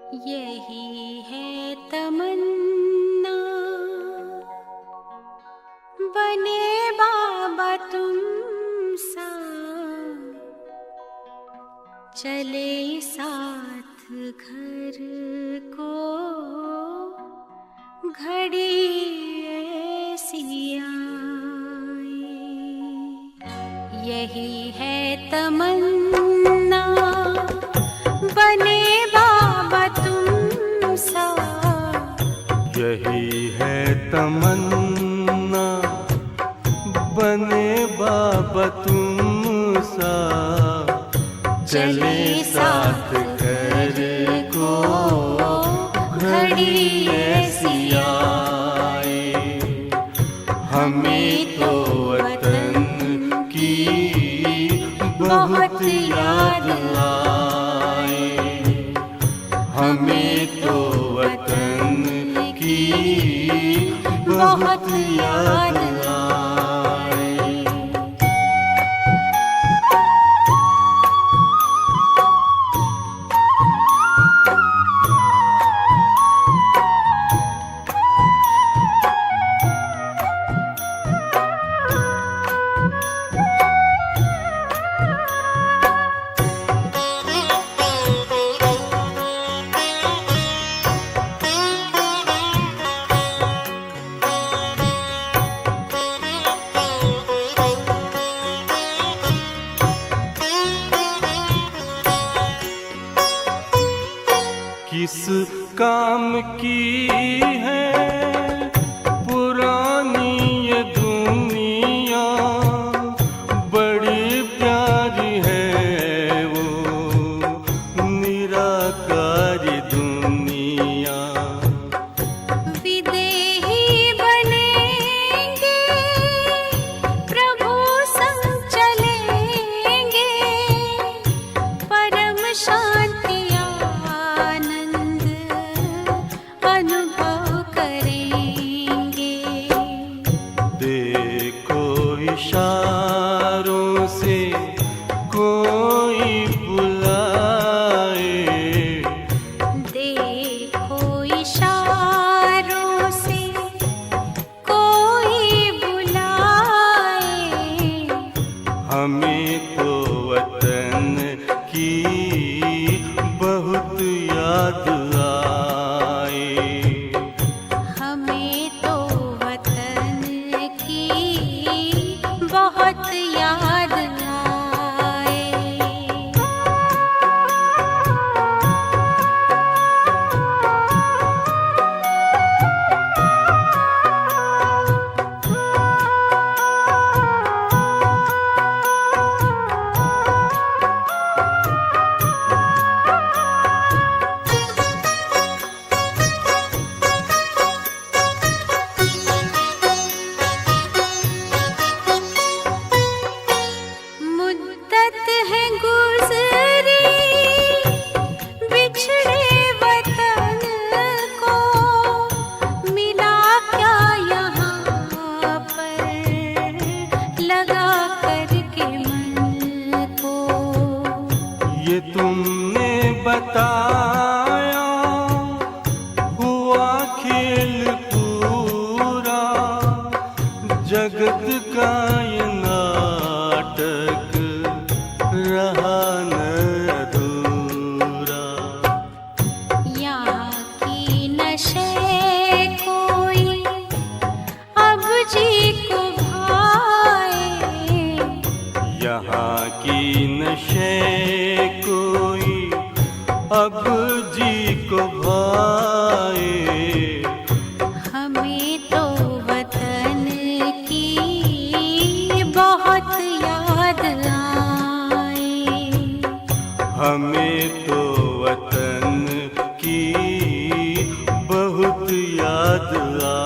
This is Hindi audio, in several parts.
यही है तमन्ना, बने बाबा तुम सा, चले साथ घर को घड़ी ऐसी आए। यही है तमन्ना, बने बाबा तुम सा। यही है तमन्ना, बने बाबा तुम सा, चले साथ घर को घड़ी ऐसी आए। हमें तो वतन की बहुत याद आए, हमें तो वतन की बहुत याद आए। किस काम की है पुरानी ये दुनिया, बड़ी प्यारी है वो निराकारी दुनिया। विदेही बनेंगे प्रभु संग चलेंगे, परम शांति अनुभव करेंगे। देखो इशारों से कोई बुलाए, देखो इशारों से कोई बुलाए। हमें तो वतन की बहुत याद आए, हमें तो वतन की बहुत याद आए। मुद्दत है गुज़री बिछड़े वतन को, मिला क्या यहाँ पर लगा करके मन को। ये तुमने बताया हुआ खेल पूरा, जगत का ये नाटक रहा न अधूरा। यहाँ की नशे कोई अब जी को भाए, यहाँ की नशे कोई अब जी को भाए। हमें तो वतन की बहुत याद आए, हमें तो वतन की बहुत याद आए।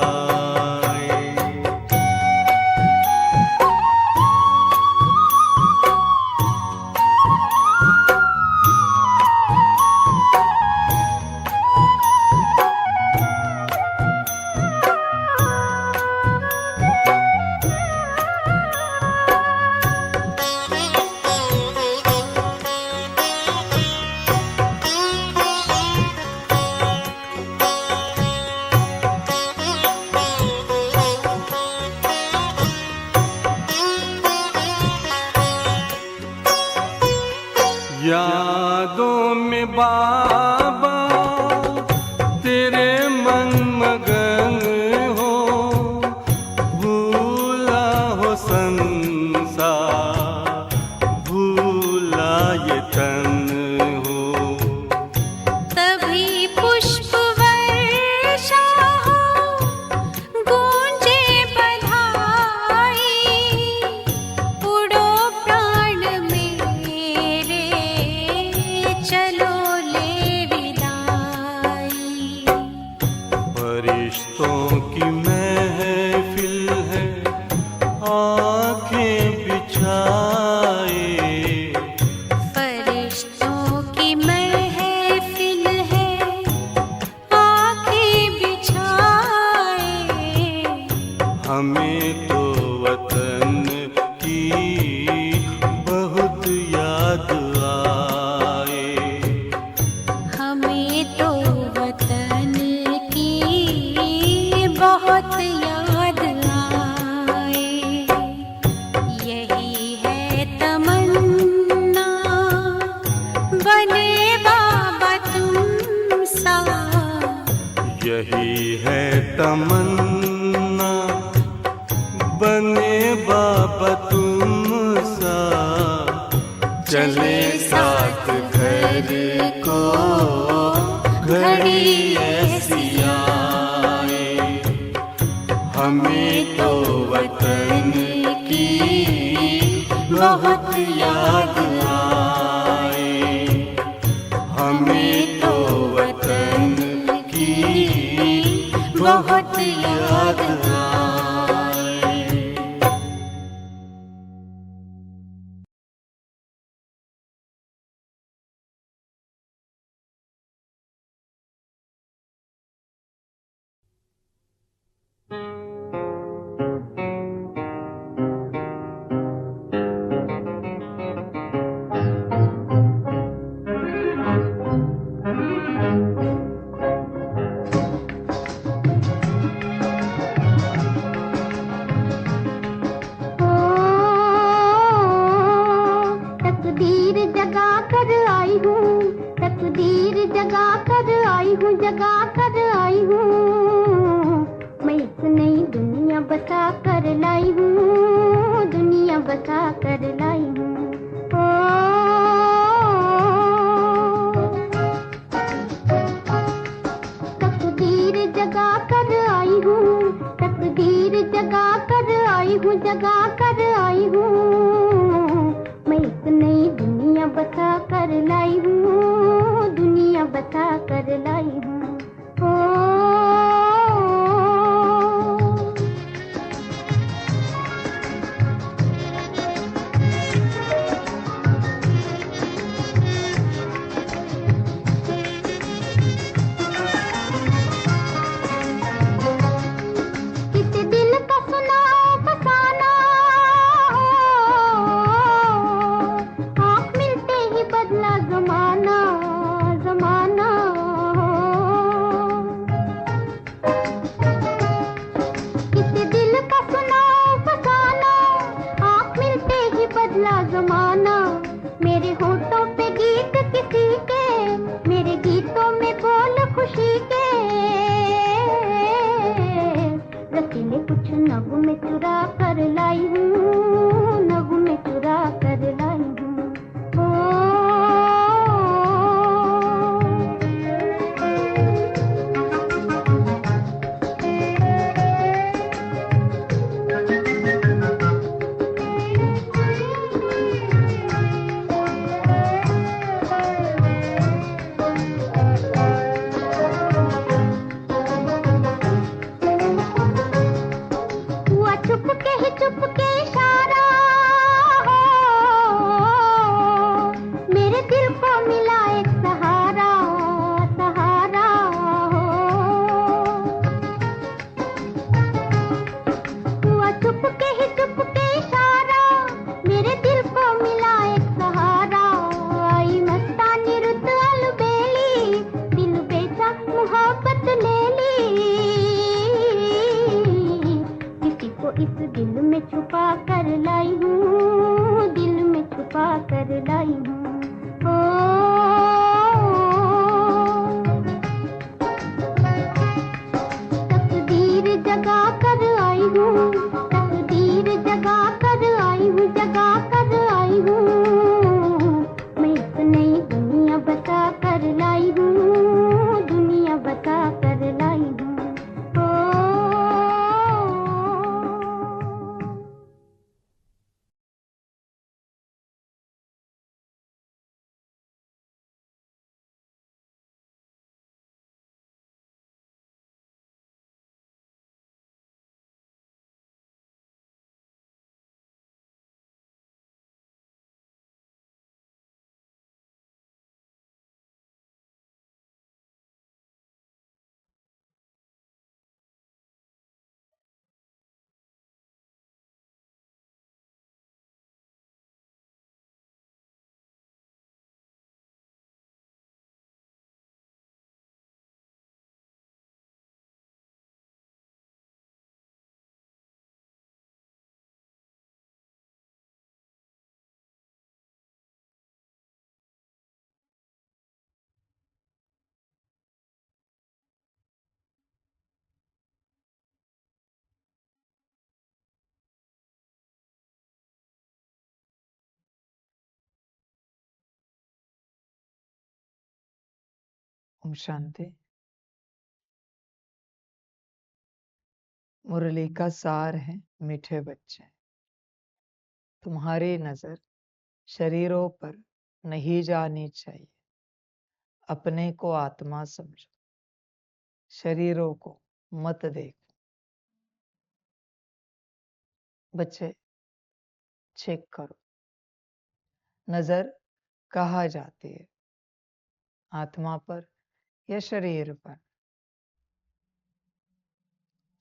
कभी पुष्प वर्षा हो, गूंजे बधाई, उड़ो प्राण मेरे, चलो ले विदाई। फरिश्तों की महफिल है, आंखें बिछाए, फरिश्तों की महफिल है, आंखें बिछाए, हमें तो वतन की बहुत याद आए। हमें तो वतन की बहुत याद आए। यही है तमन्ना, बने बाबा तुम सा। यही है तमन्ना, बने बाबा तुम सा। चले साथ घर को घड़ी ऐसी आए, हमें तो वतन की बहुत याद आए। हमें तो वतन की बहुत याद आए। तकदीर जगा कर आई हूँ, तकदीर जगा कर आई हूँ, जगा कर आई हूँ। मैं एक नई दुनिया बसा कर लाई हूँ, दुनिया बसा कर लाई हूँ। तकदीर जगा कर आई हूँ, तकदीर जगा कर आई हूँ, जगा कर आई हूँ। मैं एक नई दुनिया बसा कर लाई हूँ, दुनिया बसा कर लाई हूँ। किसी दिल का सुना फसाना, आँख मिलते ही बदला जमाना, जमाना। किसी दिल का सुना फसाना, आँख मिलते ही बदला जमाना। मेरे होठों पे गीत किसी के, मेरे गीतों में बोल खुशी के। रसीले कुछ नगमे चुरा कर लाई हूँ, नगमे चुरा कर लाई हूँ। हुआ चुप के ही चुप के इशारा हो, मेरे दिल को मिला एक सहारा, सहारा हो। हुआ चुप के ही चुप के इशारा, मेरे दिल को मिला एक सहारा। आई मस्तानी रुत अलबेली, दिल बेचा मोहब्बत ले ली। किसी को इस दिल में छुपा कर लाई हूँ, दिल में छुपा कर लाई हूँ। तकदीर जगा कर आई हूँ, तकदीर जगा कर आई हूँ, जगा कर आई हूँ। मैं एक नई दुनिया बसा कर लाई हूँ, ओम शांति। मुरली का सार है, मीठे बच्चे, तुम्हारी नजर शरीरों पर नहीं जानी चाहिए। अपने को आत्मा समझो, शरीरों को मत देखो। बच्चे चेक करो, नजर कहाँ जाती है, आत्मा पर या शरीर पर?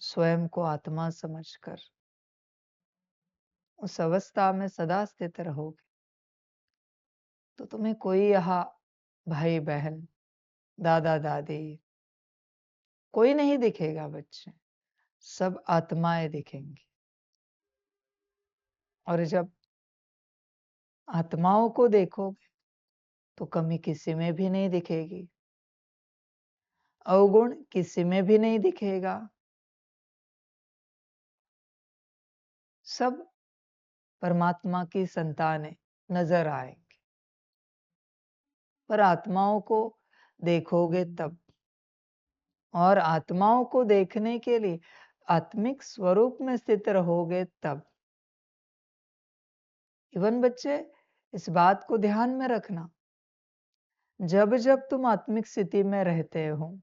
स्वयं को आत्मा समझकर उस अवस्था में सदा स्थित रहोगे तो तुम्हें कोई यहाँ भाई बहन, दादा दादी कोई नहीं दिखेगा बच्चे, सब आत्माएं दिखेंगी। और जब आत्माओं को देखोगे तो कमी किसी में भी नहीं दिखेगी, अवगुण किसी में भी नहीं दिखेगा, सब परमात्मा की संतानें नजर आएंगे। पर आत्माओं को देखोगे तब, और आत्माओं को देखने के लिए आत्मिक स्वरूप में स्थित रहोगे तब। इवन बच्चे इस बात को ध्यान में रखना, जब जब तुम आत्मिक स्थिति में रहते हो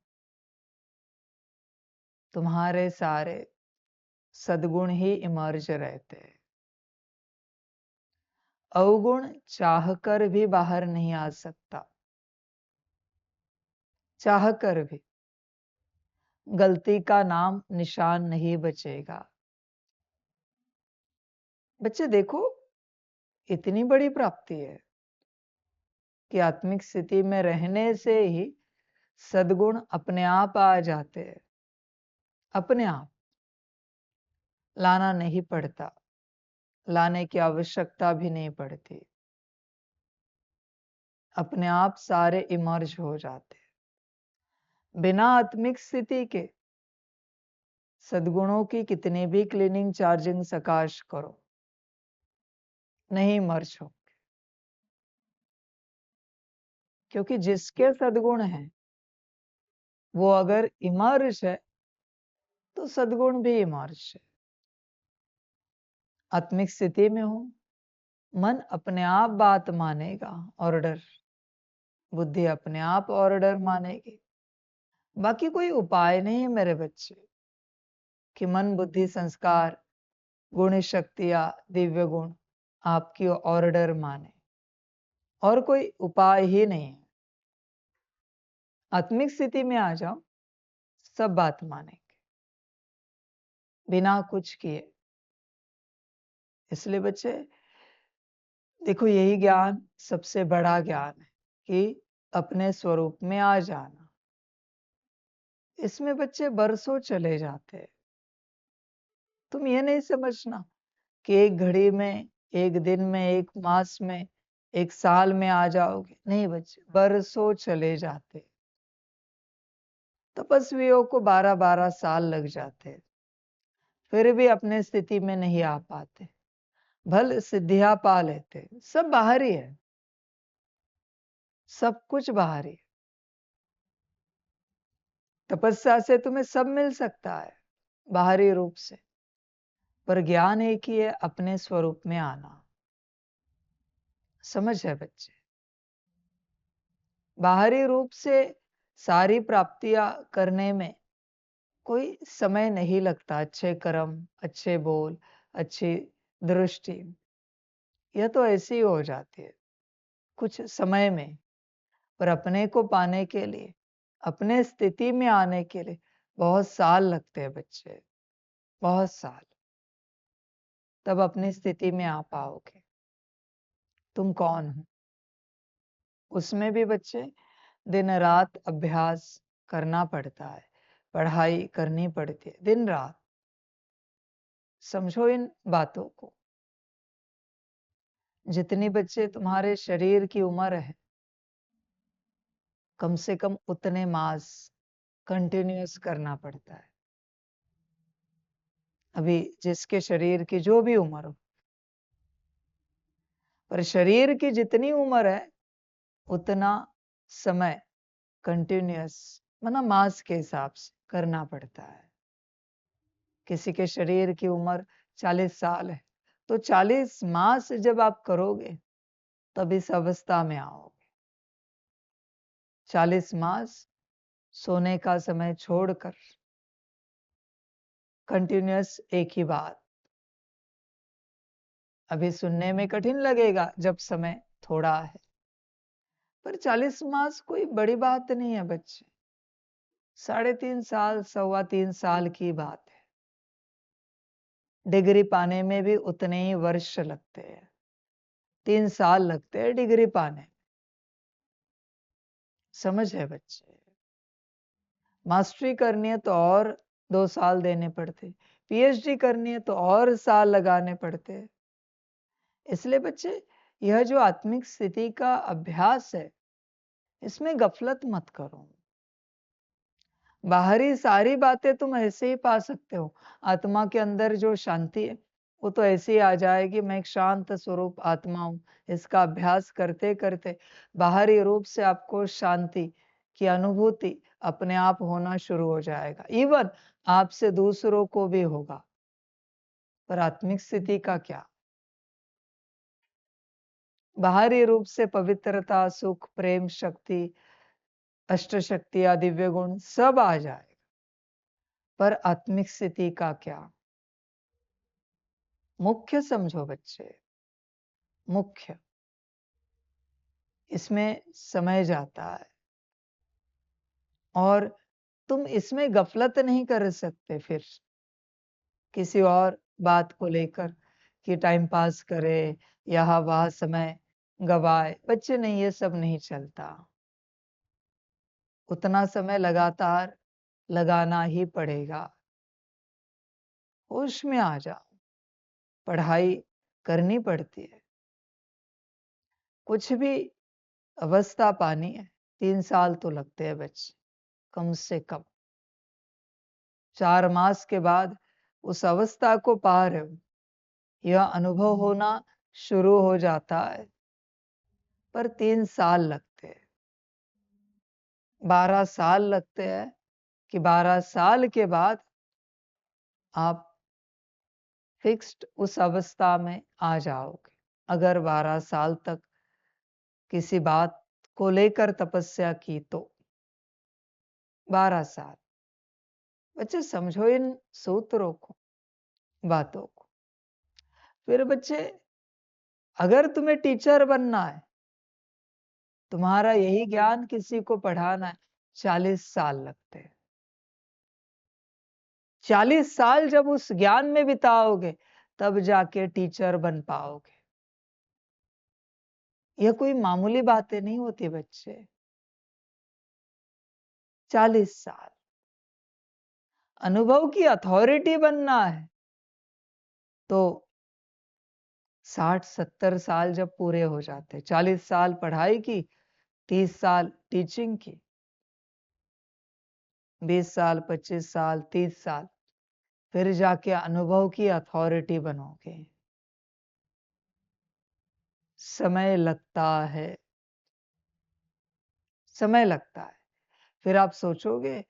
तुम्हारे सारे सद्गुण ही इमर्ज रहते हैं। अवगुण चाहकर भी बाहर नहीं आ सकता, चाहकर भी गलती का नाम निशान नहीं बचेगा। बच्चे देखो, इतनी बड़ी प्राप्ति है कि आत्मिक स्थिति में रहने से ही सद्गुण अपने आप आ जाते हैं, अपने आप, लाना नहीं पड़ता, लाने की आवश्यकता भी नहीं पड़ती, अपने आप सारे इमर्ज हो जाते हैं। बिना आत्मिक स्थिति के सद्गुणों की कितनी भी क्लीनिंग चार्जिंग सकाश करो, नहीं इमर्ज हो। क्योंकि जिसके सद्गुण हैं वो अगर इमर्ज है तो सद्गुण भी इमर्ज है। आत्मिक स्थिति में हो, मन अपने आप बात मानेगा, ऑर्डर, बुद्धि अपने आप ऑर्डर मानेगी। बाकी कोई उपाय नहीं है मेरे बच्चे कि मन बुद्धि संस्कार गुण शक्तियां दिव्य गुण आपकी ऑर्डर माने, और कोई उपाय ही नहीं है। आत्मिक स्थिति में आ जाओ, सब बात मानेंगे बिना कुछ किए। इसलिए बच्चे देखो, यही ज्ञान सबसे बड़ा ज्ञान है कि अपने स्वरूप में आ जाना। इसमें बच्चे बरसों चले जाते हैं। तुम ये नहीं समझना कि एक घड़ी में, एक दिन में, एक मास में, एक साल में आ जाओगे। नहीं बच्चे, बरसों चले जाते। तपस्वियों को 12-12 साल लग जाते, फिर भी अपने स्थिति में नहीं आ पाते। भल सिद्धियां पा लेते, सब बाहरी है, सब कुछ बाहरी है। तपस्या से तुम्हें सब मिल सकता है बाहरी रूप से, पर ज्ञान एक ही है, अपने स्वरूप में आना। समझ है बच्चे? बाहरी रूप से सारी प्राप्तियां करने में कोई समय नहीं लगता। अच्छे कर्म, अच्छे बोल, अच्छी दृष्टि, यह तो ऐसी ही हो जाती है कुछ समय में। पर अपने को पाने के लिए, अपने स्थिति में आने के लिए बहुत साल लगते हैं बच्चे, बहुत साल। तब अपनी स्थिति में आ पाओगे तुम कौन हो। उसमें भी बच्चे दिन रात अभ्यास करना पड़ता है, पढ़ाई करनी पड़ती है दिन रात। समझो इन बातों को। जितनी बच्चे तुम्हारे शरीर की उम्र है, कम से कम उतने मास कंटिन्यूअस करना पड़ता है। अभी जिसके शरीर की जो भी उम्र हो, पर शरीर की जितनी उम्र है उतना समय कंटिन्यूअस मतलब मास के हिसाब से करना पड़ता है। किसी के शरीर की उम्र 40 साल है, तो 40 मास जब आप करोगे तब इस अवस्था में आओगे। 40 मास सोने का समय छोड़कर कंटिन्यूअस एक ही बात। अभी सुनने में कठिन लगेगा जब समय थोड़ा है, पर 40 मास कोई बड़ी बात नहीं है बच्चे। 3.5 साल, 3.25 साल की बात है। डिग्री पाने में भी उतने ही वर्ष लगते हैं, 3 साल लगते हैं डिग्री पाने में। समझ है बच्चे? मास्टरी करनी है तो और 2 साल देने पड़ते, पीएचडी करनी है तो और साल लगाने पड़ते। इसलिए बच्चे, यह जो आत्मिक स्थिति का अभ्यास है, इसमें गफलत मत करो। बाहरी सारी बातें तुम ऐसे ही पा सकते हो। आत्मा के अंदर जो शांति है, वो तो ऐसे ही आ जाएगी। मैं एक शांत स्वरूप आत्मा हूं। इसका अभ्यास करते करते बाहरी रूप से आपको शांति की अनुभूति अपने आप होना शुरू हो जाएगा। इवन आपसे दूसरों को भी होगा। पर आत्मिक स्थिति का क्या? बाहरी रूप से पवित्रता, सुख, प्रेम, शक्ति, अष्ट शक्तियां, दिव्य गुण सब आ जाएगा। पर आत्मिक स्थिति का क्या? मुख्य समझो बच्चे, मुख्य। इसमें समय जाता है और तुम इसमें गफलत नहीं कर सकते फिर किसी और बात को लेकर कि टाइम पास करे, यहाँ वहां समय गवाए। बच्चे नहीं, ये सब नहीं चलता। उतना समय लगातार लगाना ही पड़ेगा। होश में आ जाओ, पढ़ाई करनी पड़ती है। कुछ भी अवस्था पानी है, 3 साल तो लगते हैं बच्चे, कम से कम। 4 मास के बाद उस अवस्था को पा रहे हो, यह अनुभव होना शुरू हो जाता है, पर 3 साल लगते हैं। 12 साल लगते हैं कि 12 साल के बाद आप फिक्स्ड उस अवस्था में आ जाओगे। अगर 12 साल तक किसी बात को लेकर तपस्या की तो 12 साल। बच्चे समझो इन सूत्रों को, बातों को। फिर बच्चे, अगर तुम्हें टीचर बनना है, तुम्हारा यही ज्ञान किसी को पढ़ाना है, 40 साल लगते हैं। 40 साल जब उस ज्ञान में बिताओगे, तब जाके टीचर बन पाओगे। यह कोई मामूली बातें नहीं होती बच्चे। 40 साल अनुभव की अथॉरिटी बनना है तो 60-70 साल जब पूरे हो जाते, 40 साल पढ़ाई की, 30 साल टीचिंग की, 20 साल, 25 साल, 30 साल, फिर जाके अनुभव की अथॉरिटी बनोगे। समय लगता है, समय लगता है। फिर आप सोचोगे,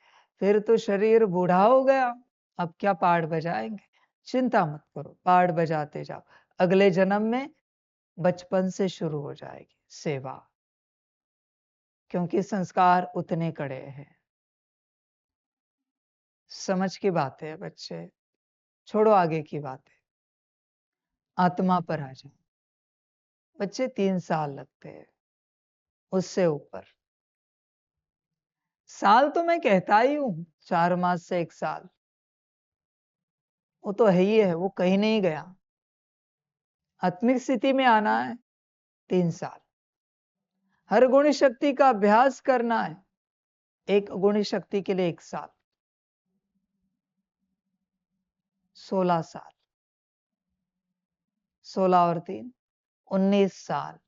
फिर तो शरीर बूढ़ा हो गया, अब क्या पाठ बजाएंगे? चिंता मत करो, पाठ बजाते जाओ। अगले जन्म में बचपन से शुरू हो जाएगी सेवा, क्योंकि संस्कार उतने कड़े हैं। समझ की बात है बच्चे, छोड़ो आगे की बातें, आत्मा पर आ जाओ। बच्चे 3 साल लगते हैं, उससे ऊपर। साल तो मैं कहता ही हूं, 4 मास से 1 साल, वो तो है ही है, वो कहीं नहीं गया। आत्मिक स्थिति में आना है 3 साल। हर गुण शक्ति का अभ्यास करना है, एक गुण शक्ति के लिए 1 साल। 16 साल, 16 और 3 19 साल।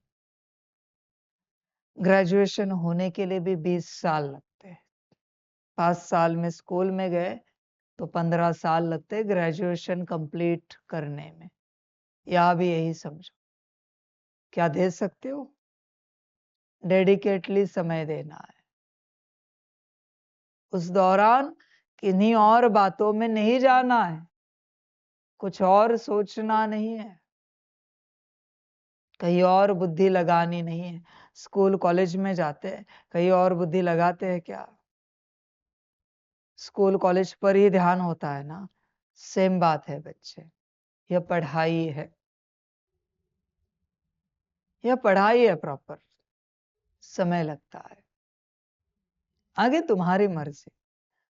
ग्रेजुएशन होने के लिए भी 20 साल लगते हैं। 5 साल में स्कूल में गए तो 15 साल लगते ग्रेजुएशन कंप्लीट करने में। यहां भी यही समझो। क्या दे सकते हो? डेडिकेटली समय देना है। उस दौरान किन्हीं और बातों में नहीं जाना है, कुछ और सोचना नहीं है, कहीं और बुद्धि लगानी नहीं है। स्कूल कॉलेज में जाते हैं, कहीं और बुद्धि लगाते हैं क्या? स्कूल कॉलेज पर ही ध्यान होता है ना। सेम बात है बच्चे, यह पढ़ाई है, यह पढ़ाई है प्रॉपर। समय लगता है। आगे तुम्हारी मर्जी।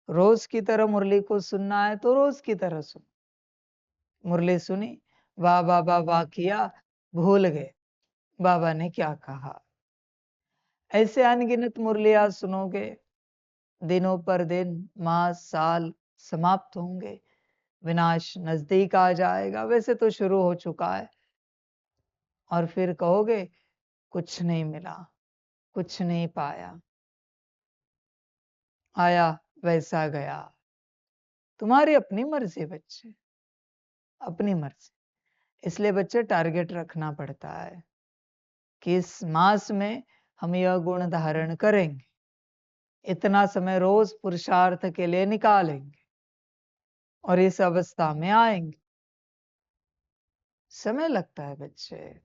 रोज की तरह मुरली को सुनना है तो रोज की तरह सुनो। मुरली सुनी, वाह वाह वाह वाह किया, भूल गए बाबा ने क्या कहा। ऐसे अनगिनत मुरलियां सुनोगे, दिनों पर दिन, मास, साल समाप्त होंगे, विनाश नजदीक आ जाएगा। वैसे तो शुरू हो चुका है। और फिर कहोगे कुछ नहीं मिला, कुछ नहीं पाया, आया वैसा गया। तुम्हारी अपनी मर्जी बच्चे, अपनी मर्जी। इसलिए बच्चे टारगेट रखना पड़ता है कि इस मास में हम यह गुण धारण करेंगे, इतना समय रोज पुरुषार्थ के लिए निकालेंगे और इस अवस्था में आएंगे। समय लगता है बच्चे।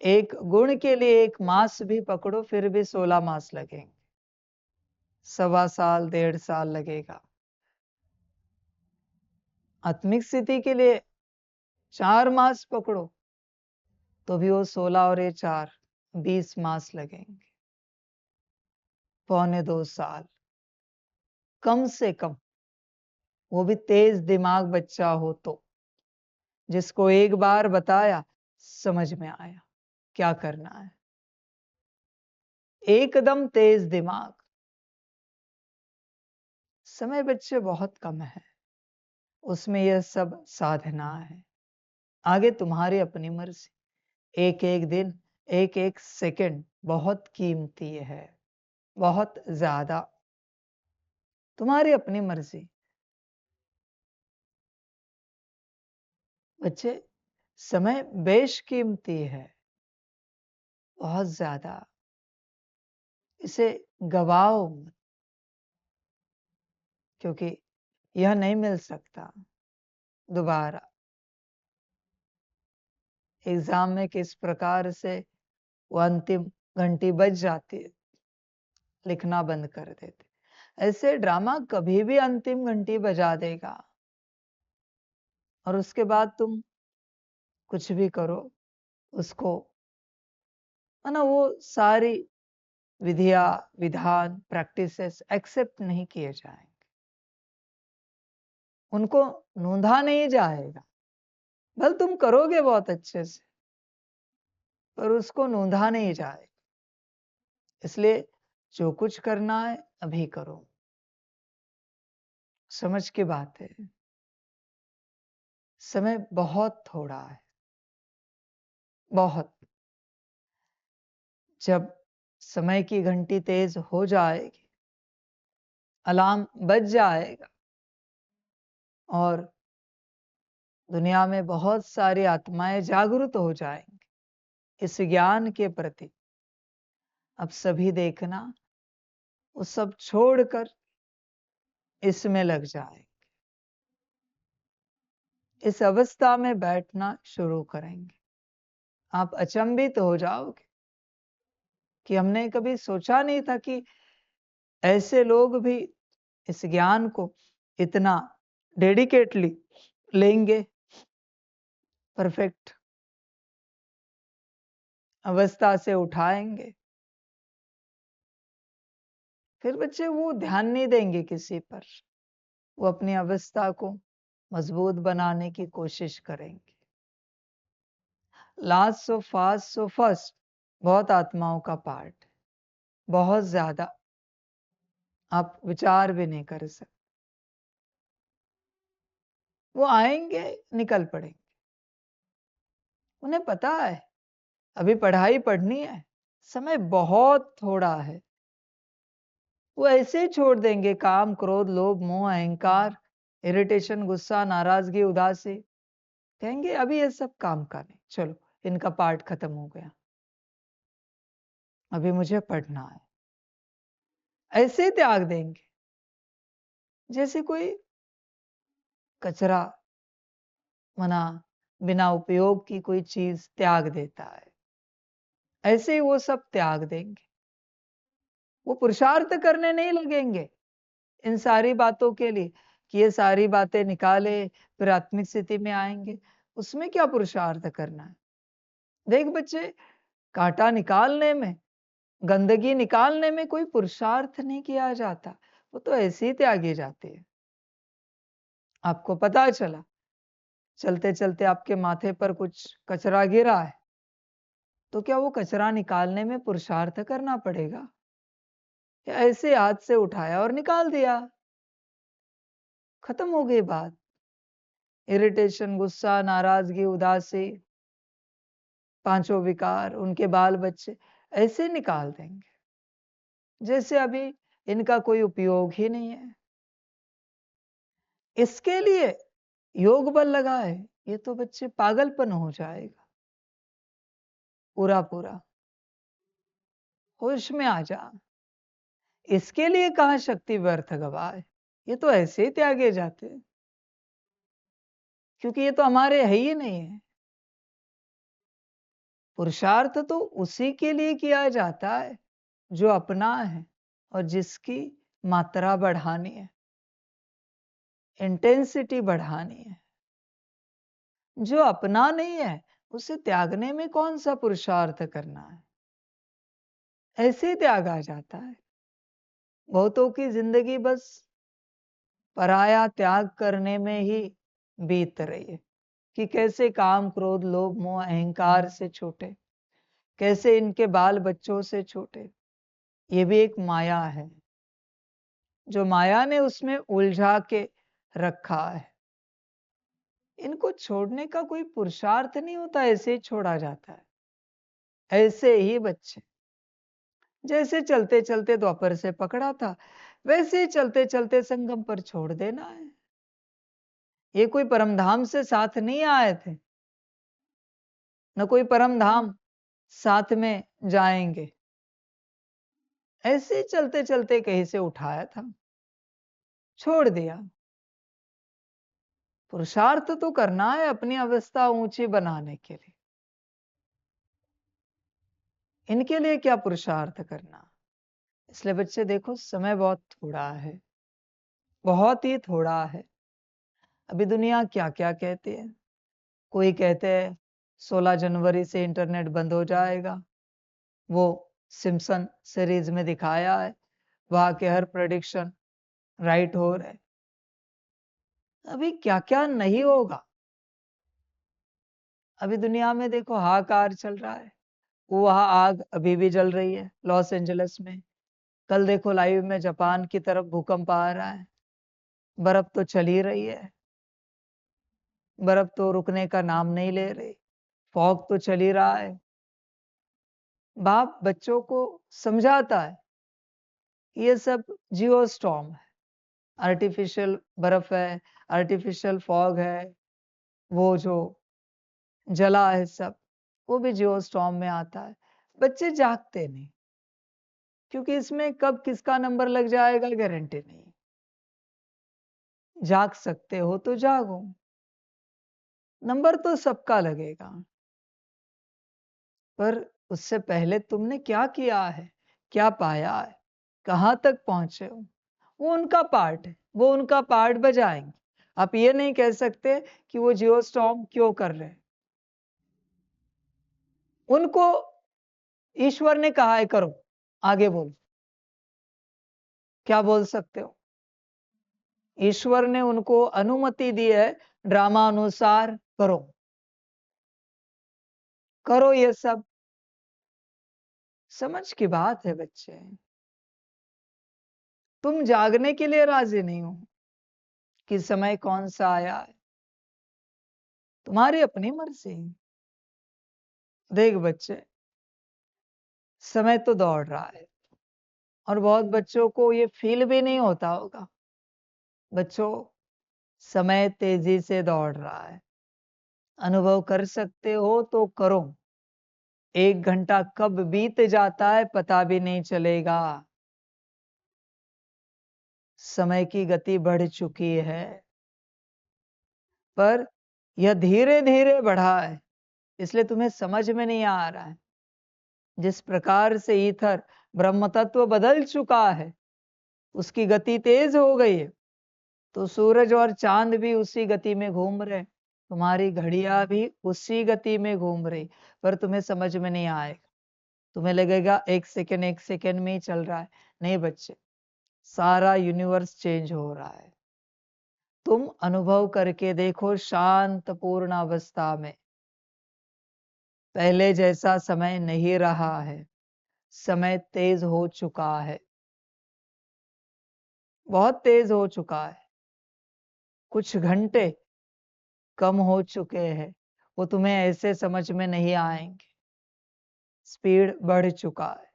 एक गुण के लिए एक मास भी पकड़ो फिर भी 16 मास लगेंगे, 1.25 साल 1.5 साल लगेगा। आत्मिक स्थिति के लिए 4 मास पकड़ो तो भी वो 16 और ये 4 20 मास लगेंगे, 1.25 साल कम से कम। वो भी तेज दिमाग बच्चा हो तो, जिसको एक बार बताया समझ में आया क्या करना है। एकदम तेज दिमाग। समय बच्चे बहुत कम है, उसमें यह सब साधना है। आगे तुम्हारी अपनी मर्जी। एक एक दिन, एक एक सेकंड बहुत कीमती है, बहुत ज्यादा। तुम्हारी अपनी मर्जी। बच्चे समय बेशकीमती है, बहुत ज्यादा। इसे गवाओ मत, क्योंकि यह नहीं मिल सकता दोबारा। एग्जाम में किस प्रकार से वो अंतिम घंटी बज जाती है, लिखना बंद कर देते, ऐसे ड्रामा कभी भी अंतिम घंटी बजा देगा और उसके बाद तुम कुछ भी करो उसको, है ना, वो सारी विधिया, विधान, प्रैक्टिसेस एक्सेप्ट नहीं किए जाएंगे, उनको नोंधा नहीं जाएगा। भले तुम करोगे बहुत अच्छे से, पर उसको नोंधा नहीं जाएगा। इसलिए जो कुछ करना है अभी करो। समझ की बात है। समय बहुत थोड़ा है, बहुत। जब समय की घंटी तेज हो जाएगी, अलार्म बज जाएगा और दुनिया में बहुत सारी आत्माएं जागरूक हो जाएंगी इस ज्ञान के प्रति। अब सभी देखना, वो सब छोड़कर इसमें लग जाएंगे, इस अवस्था में बैठना शुरू करेंगे। आप अचंभित हो जाओगे कि हमने कभी सोचा नहीं था कि ऐसे लोग भी इस ज्ञान को इतना डेडिकेटली लेंगे। परफेक्ट अवस्था से उठाएंगे। फिर बच्चे वो ध्यान नहीं देंगे किसी पर, वो अपनी अवस्था को मजबूत बनाने की कोशिश करेंगे। Last so fast so first बहुत आत्माओं का पार्ट, बहुत ज्यादा आप विचार भी नहीं कर सकते। वो आएंगे, निकल पड़ेंगे। उन्हें पता है अभी पढ़ाई पढ़नी है, समय बहुत थोड़ा है। वो ऐसे ही छोड़ देंगे काम, क्रोध, लोभ, मोह, अहंकार, इरिटेशन, गुस्सा, नाराजगी, उदासी। कहेंगे अभी ये सब काम का नहीं, चलो इनका पार्ट खत्म हो गया, अभी मुझे पढ़ना है। ऐसे ही त्याग देंगे। जैसे कोई कचरा मना बिना उपयोग की कोई चीज त्याग देता है, ऐसे ही वो सब त्याग देंगे। वो पुरुषार्थ करने नहीं लगेंगे इन सारी बातों के लिए कि ये सारी बातें निकाले फिर आत्मिक स्थिति में आएंगे। उसमें क्या पुरुषार्थ करना है? देख बच्चे, कांटा निकालने में, गंदगी निकालने में कोई पुरुषार्थ नहीं किया जाता, वो तो ऐसे ही त्यागी जाती है। आपको पता चला चलते चलते आपके माथे पर कुछ कचरा गिरा है, तो क्या वो कचरा निकालने में पुरुषार्थ करना पड़ेगा या ऐसे हाथ से उठाया और निकाल दिया, खत्म हो गई बात। इरिटेशन, गुस्सा, नाराजगी, उदासी, पांचों विकार, उनके बाल बच्चे ऐसे निकाल देंगे जैसे अभी इनका कोई उपयोग ही नहीं है। इसके लिए योग बल लगाए, ये तो बच्चे पागलपन हो जाएगा। पूरा पूरा होश में आ जा। इसके लिए कहाँ शक्ति व्यर्थ गवाए, ये तो ऐसे ही त्यागे जाते हैं, क्योंकि ये तो हमारे है ही नहीं है। पुरुषार्थ तो उसी के लिए किया जाता है जो अपना है और जिसकी मात्रा बढ़ानी है, इंटेंसिटी बढ़ानी है। जो अपना नहीं है उसे त्यागने में कौन सा पुरुषार्थ करना है, ऐसे ही त्यागा जाता है। बहुतों की जिंदगी बस पराया त्याग करने में ही बीत रही है कि कैसे काम, क्रोध, लोभ, मोह, अहंकार से छूटे, कैसे इनके बाल बच्चों से छूटे। ये भी एक माया है जो माया ने उसमें उलझा के रखा है। इनको छोड़ने का कोई पुरुषार्थ नहीं होता, ऐसे ही छोड़ा जाता है। ऐसे ही बच्चे जैसे चलते चलते द्वापर से पकड़ा था, वैसे ही चलते चलते संगम पर छोड़ देना है। ये कोई परमधाम से साथ नहीं आए थे, न कोई परमधाम साथ में जाएंगे। ऐसे ही चलते चलते कहीं से उठाया था, छोड़ दिया। पुरुषार्थ तो करना है अपनी अवस्था ऊंची बनाने के लिए। इनके लिए क्या पुरुषार्थ करना? इसलिए बच्चे देखो, समय बहुत थोड़ा है, बहुत ही थोड़ा है। अभी दुनिया क्या क्या कहती है। कोई कहते हैं 16 जनवरी से इंटरनेट बंद हो जाएगा, वो सिम्पसन सीरीज में दिखाया है, वहां के हर प्रेडिक्शन राइट हो रहे। अभी क्या क्या नहीं होगा। अभी दुनिया में देखो हाहाकार चल रहा है, वहां आग अभी भी जल रही है लॉस एंजलिस में। कल देखो लाइव में जापान की तरफ भूकंप आ रहा है, बर्फ तो चल ही रही है, बर्फ तो रुकने का नाम नहीं ले रही, फॉग तो चल ही रहा है। बाप बच्चों को समझाता है ये सब जियो स्टॉर्म है, आर्टिफिशियल बर्फ है, आर्टिफिशियल फॉग है, वो जो जला है सब, वो भी जियो स्टॉर्म में आता है। बच्चे जागते नहीं, क्योंकि इसमें कब किसका नंबर लग जाएगा गारंटी नहीं। जाग सकते हो तो जागो, नंबर तो सबका लगेगा, पर उससे पहले तुमने क्या किया है, क्या पाया है, कहां तक पहुंचे हो, वो उनका पार्ट है, वो उनका पार्ट बजाएंगे। आप ये नहीं कह सकते कि वो जियो स्टॉर्म क्यों कर रहे हैं। उनको ईश्वर ने कहा है करो, आगे बोलो, क्या बोल सकते हो? ईश्वर ने उनको अनुमति दी है, ड्रामा अनुसार करो, करो ये सब। समझ की बात है बच्चे, तुम जागने के लिए राजी नहीं हो कि समय कौन सा आया है, तुम्हारी अपनी मर्जी। देख बच्चे, समय तो दौड़ रहा है और बहुत बच्चों को ये फील भी नहीं होता होगा। बच्चों, समय तेजी से दौड़ रहा है, अनुभव कर सकते हो तो करो। 1 घंटा कब बीत जाता है पता भी नहीं चलेगा। समय की गति बढ़ चुकी है, पर यह धीरे धीरे बढ़ा है, इसलिए तुम्हें समझ में नहीं आ रहा है। जिस प्रकार से ईथर ब्रह्म तत्व बदल चुका है, उसकी गति तेज हो गई है, तो सूरज और चांद भी उसी गति में घूम रहे, तुम्हारी घड़ियां भी उसी गति में घूम रही, पर तुम्हें समझ में नहीं आएगा। तुम्हें लगेगा एक सेकंड में ही चल रहा है। नहीं बच्चे, सारा यूनिवर्स चेंज हो रहा है। तुम अनुभव करके देखो, शांत पूर्ण अवस्था में पहले जैसा समय नहीं रहा है। समय तेज हो चुका है, बहुत तेज हो चुका है। कुछ घंटे कम हो चुके हैं, वो तुम्हें ऐसे समझ में नहीं आएंगे। स्पीड बढ़ चुका है।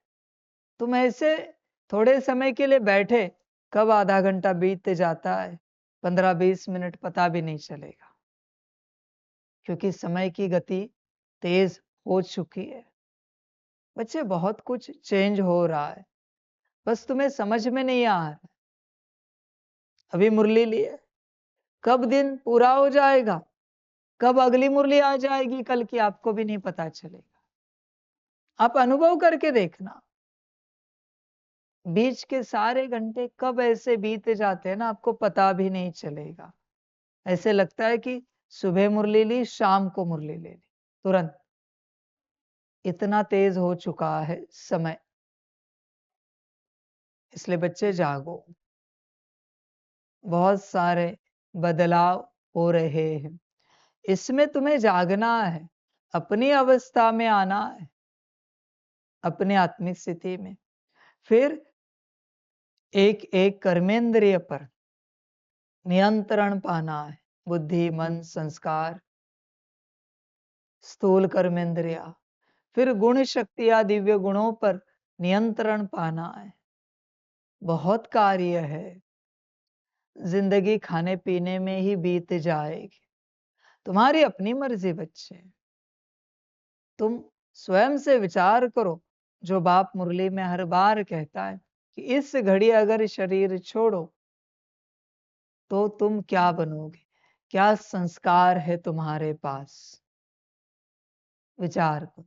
तुम ऐसे थोड़े समय के लिए बैठे, कब आधा घंटा बीत जाता है, 15-20 मिनट पता भी नहीं चलेगा, क्योंकि समय की गति तेज हो चुकी है। बच्चे, बहुत कुछ चेंज हो रहा है, बस तुम्हें समझ में नहीं आ रहा। अभी मुरली लिए, कब दिन पूरा हो जाएगा, कब अगली मुरली आ जाएगी कल की, आपको भी नहीं पता चलेगा। आप अनुभव करके देखना, बीच के सारे घंटे कब ऐसे बीत जाते हैं ना, आपको पता भी नहीं चलेगा। ऐसे लगता है कि सुबह मुरली ली, शाम को मुरली ले ली, तुरंत। इतना तेज हो चुका है समय। इसलिए बच्चे जागो, बहुत सारे बदलाव हो रहे हैं, इसमें तुम्हें जागना है, अपनी अवस्था में आना है, अपनी आत्मिक स्थिति में। फिर एक एक कर्मेंद्रिय पर नियंत्रण पाना है। बुद्धि, मन, संस्कार, स्थूल कर्मेंद्रिया, फिर गुण शक्तियां, दिव्य गुणों पर नियंत्रण पाना है। बहुत कार्य है, जिंदगी खाने पीने में ही बीत जाएगी। तुम्हारी अपनी मर्जी बच्चे, तुम स्वयं से विचार करो। जो बाप मुरली में हर बार कहता है कि इस घड़ी अगर शरीर छोड़ो तो तुम क्या बनोगे, क्या संस्कार है तुम्हारे पास, विचार करो,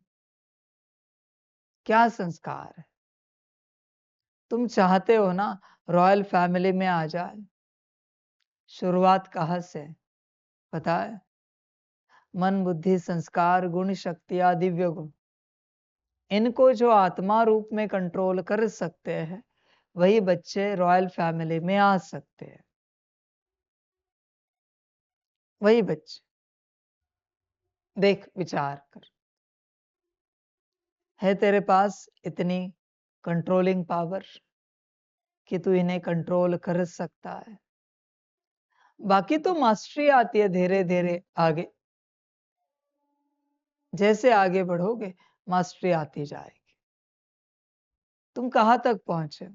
क्या संस्कार है। तुम चाहते हो ना रॉयल फैमिली में आ जाए, शुरुआत कहाँ से पता है? मन, बुद्धि, संस्कार, गुण शक्तियां, दिव्य गुण, इनको जो आत्मा रूप में कंट्रोल कर सकते हैं, वही बच्चे रॉयल फैमिली में आ सकते हैं। वही बच्चे, देख विचार कर, है तेरे पास इतनी कंट्रोलिंग पावर कि तू इन्हें कंट्रोल कर सकता है। बाकी तो मास्टरी आती है धीरे धीरे आगे, जैसे आगे बढ़ोगे मास्टरी आती जाएगी। तुम कहां तक पहुंचे?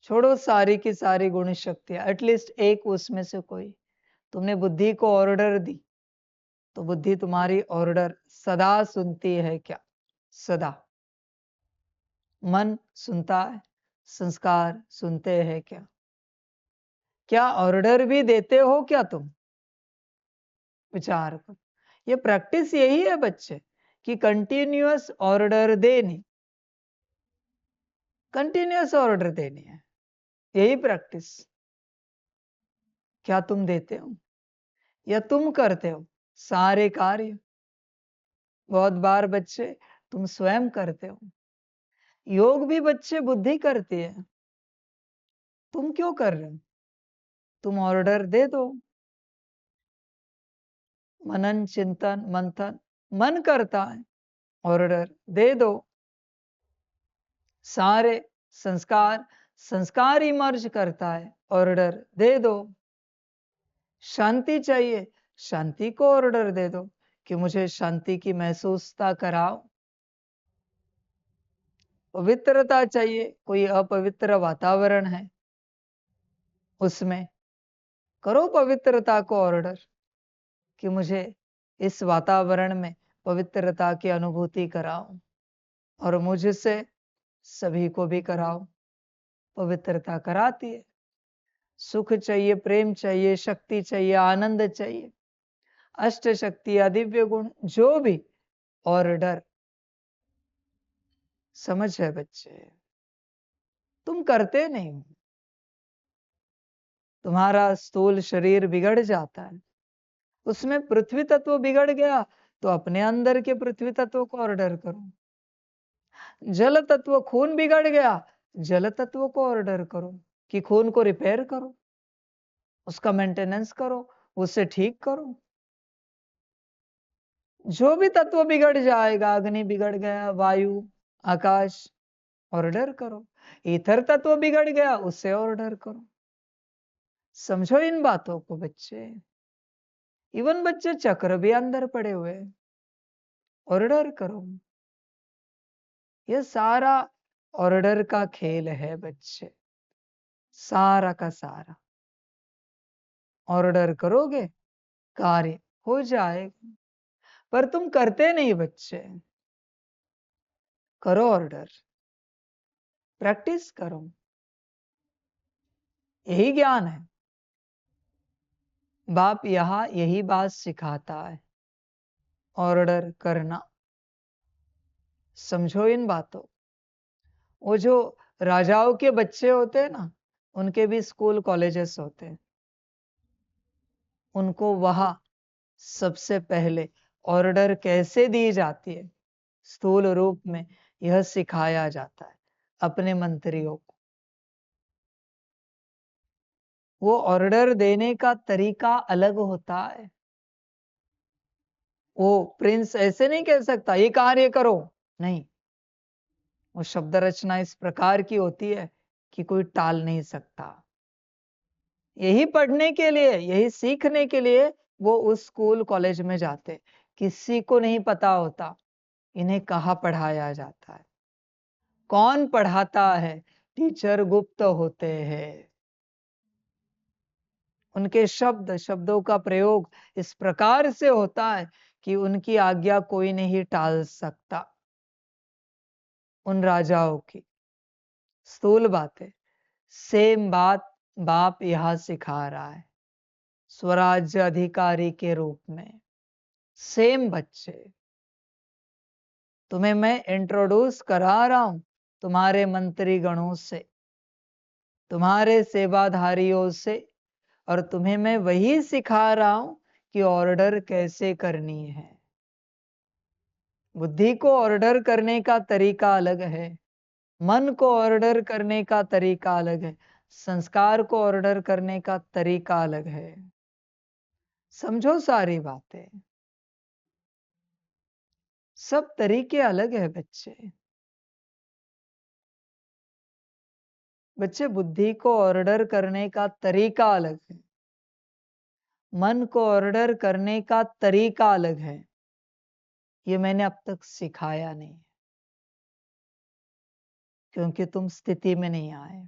छोड़ो सारी की सारी गुण शक्तियां, एटलीस्ट एक उसमें से कोई। तुमने बुद्धि को ऑर्डर दी, तो बुद्धि तुम्हारी ऑर्डर सदा सुनती है क्या? सदा। मन सुनता है, संस्कार सुनते हैं क्या? क्या ऑर्डर भी देते हो क्या तुम? विचार करो। ये प्रैक्टिस यही है बच्चे, कि कंटिन्यूअस ऑर्डर देनी, कंटिन्यूअस ऑर्डर देनी है, यही प्रैक्टिस। क्या तुम देते हो या तुम करते हो सारे कार्य? बहुत बार बच्चे तुम स्वयं करते हो। योग भी बच्चे बुद्धि करती है, तुम क्यों कर रहे हो? तुम ऑर्डर दे दो। मनन, चिंतन, मंथन मन करता है, ऑर्डर दे दो। सारे संस्कार, संस्कार इमर्ज करता है, ऑर्डर दे दो। शांति चाहिए, शांति को ऑर्डर दे दो कि मुझे शांति की महसूसता कराओ। पवित्रता चाहिए, कोई अपवित्र वातावरण है उसमें, करो पवित्रता को ऑर्डर कि मुझे इस वातावरण में पवित्रता की अनुभूति कराओ, और मुझसे सभी को भी कराओ। पवित्रता कराती है। सुख चाहिए, प्रेम चाहिए, शक्ति चाहिए, आनंद चाहिए, अष्ट शक्ति या दिव्य गुण, जो भी ऑर्डर। समझ है बच्चे? तुम करते नहीं हो, तुम्हारा स्थूल शरीर बिगड़ जाता है, उसमें पृथ्वी तत्व बिगड़ गया तो अपने अंदर के पृथ्वी तत्व को ऑर्डर करो। जल तत्व, खून बिगड़ गया, जल तत्व को ऑर्डर करो कि खून को रिपेयर करो, उसका मेंटेनेंस करो, उसे ठीक करो। जो भी तत्व बिगड़ जाएगा, अग्नि बिगड़ गया, वायु, आकाश, ऑर्डर करो। ईथर तत्व बिगड़ गया, उसे ऑर्डर करो। समझो इन बातों को बच्चे। इवन बच्चे चक्र भी अंदर पड़े हुए, ऑर्डर करो। ये सारा ऑर्डर का खेल है बच्चे, सारा का सारा। ऑर्डर करोगे, कार्य हो जाएगा। पर तुम करते नहीं बच्चे। करो ऑर्डर, प्रैक्टिस करो, यही ज्ञान है। बाप यहां यही बात सिखाता है, ऑर्डर करना। समझो इन बातों। वो जो राजाओं के बच्चे होते हैं ना, उनके भी स्कूल कॉलेजेस होते हैं, उनको वहां सबसे पहले ऑर्डर कैसे दी जाती है, स्थूल रूप में यह सिखाया जाता है अपने मंत्रियों को। वो ऑर्डर देने का तरीका अलग होता है। वो प्रिंस ऐसे नहीं कह सकता ये कार्य करो, नहीं। वो शब्द रचना इस प्रकार की होती है कि कोई टाल नहीं सकता। यही पढ़ने के लिए, यही सीखने के लिए वो उस स्कूल कॉलेज में जाते। किसी को नहीं पता होता इन्हें कहाँ पढ़ाया जाता है, कौन पढ़ाता है। टीचर गुप्त होते हैं। उनके शब्दों का प्रयोग इस प्रकार से होता है कि उनकी आज्ञा कोई नहीं टाल सकता। उन राजाओं की स्थूल बातें, सेम बात बाप यहां सिखा रहा है स्वराज्य अधिकारी के रूप में। सेम बच्चे, तुम्हें मैं इंट्रोड्यूस करा रहा हूं तुम्हारे मंत्री गणों से, तुम्हारे सेवाधारियों से, और तुम्हें मैं वही सिखा रहा हूं कि ऑर्डर कैसे करनी है। बुद्धि को ऑर्डर करने का तरीका अलग है, मन को ऑर्डर करने का तरीका अलग है, संस्कार को ऑर्डर करने का तरीका अलग है। समझो सारी बातें, सब तरीके अलग है बच्चे। बच्चे, बुद्धि को ऑर्डर करने का तरीका अलग है, मन को ऑर्डर करने का तरीका अलग है। ये मैंने अब तक सिखाया नहीं, क्योंकि तुम स्थिति में नहीं आए।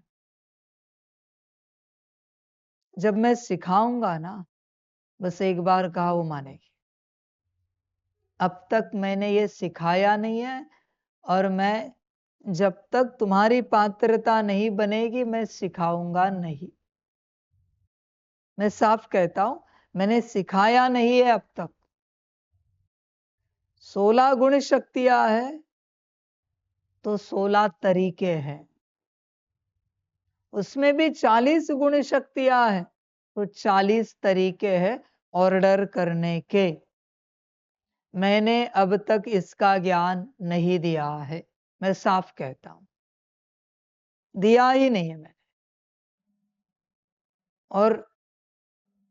जब मैं सिखाऊंगा ना, बस एक बार कहा वो मानेगी। अब तक मैंने ये सिखाया नहीं है, और मैं जब तक तुम्हारी पात्रता नहीं बनेगी मैं सिखाऊंगा नहीं। मैं साफ कहता हूं, मैंने सिखाया नहीं है अब तक। 16 गुण शक्तियां है तो 16 तरीके हैं, उसमें भी 40 गुण शक्तियां हैं तो 40 तरीके हैं ऑर्डर करने के। मैंने अब तक इसका ज्ञान नहीं दिया है, मैं साफ कहता हूं, दिया ही नहीं है मैंने। और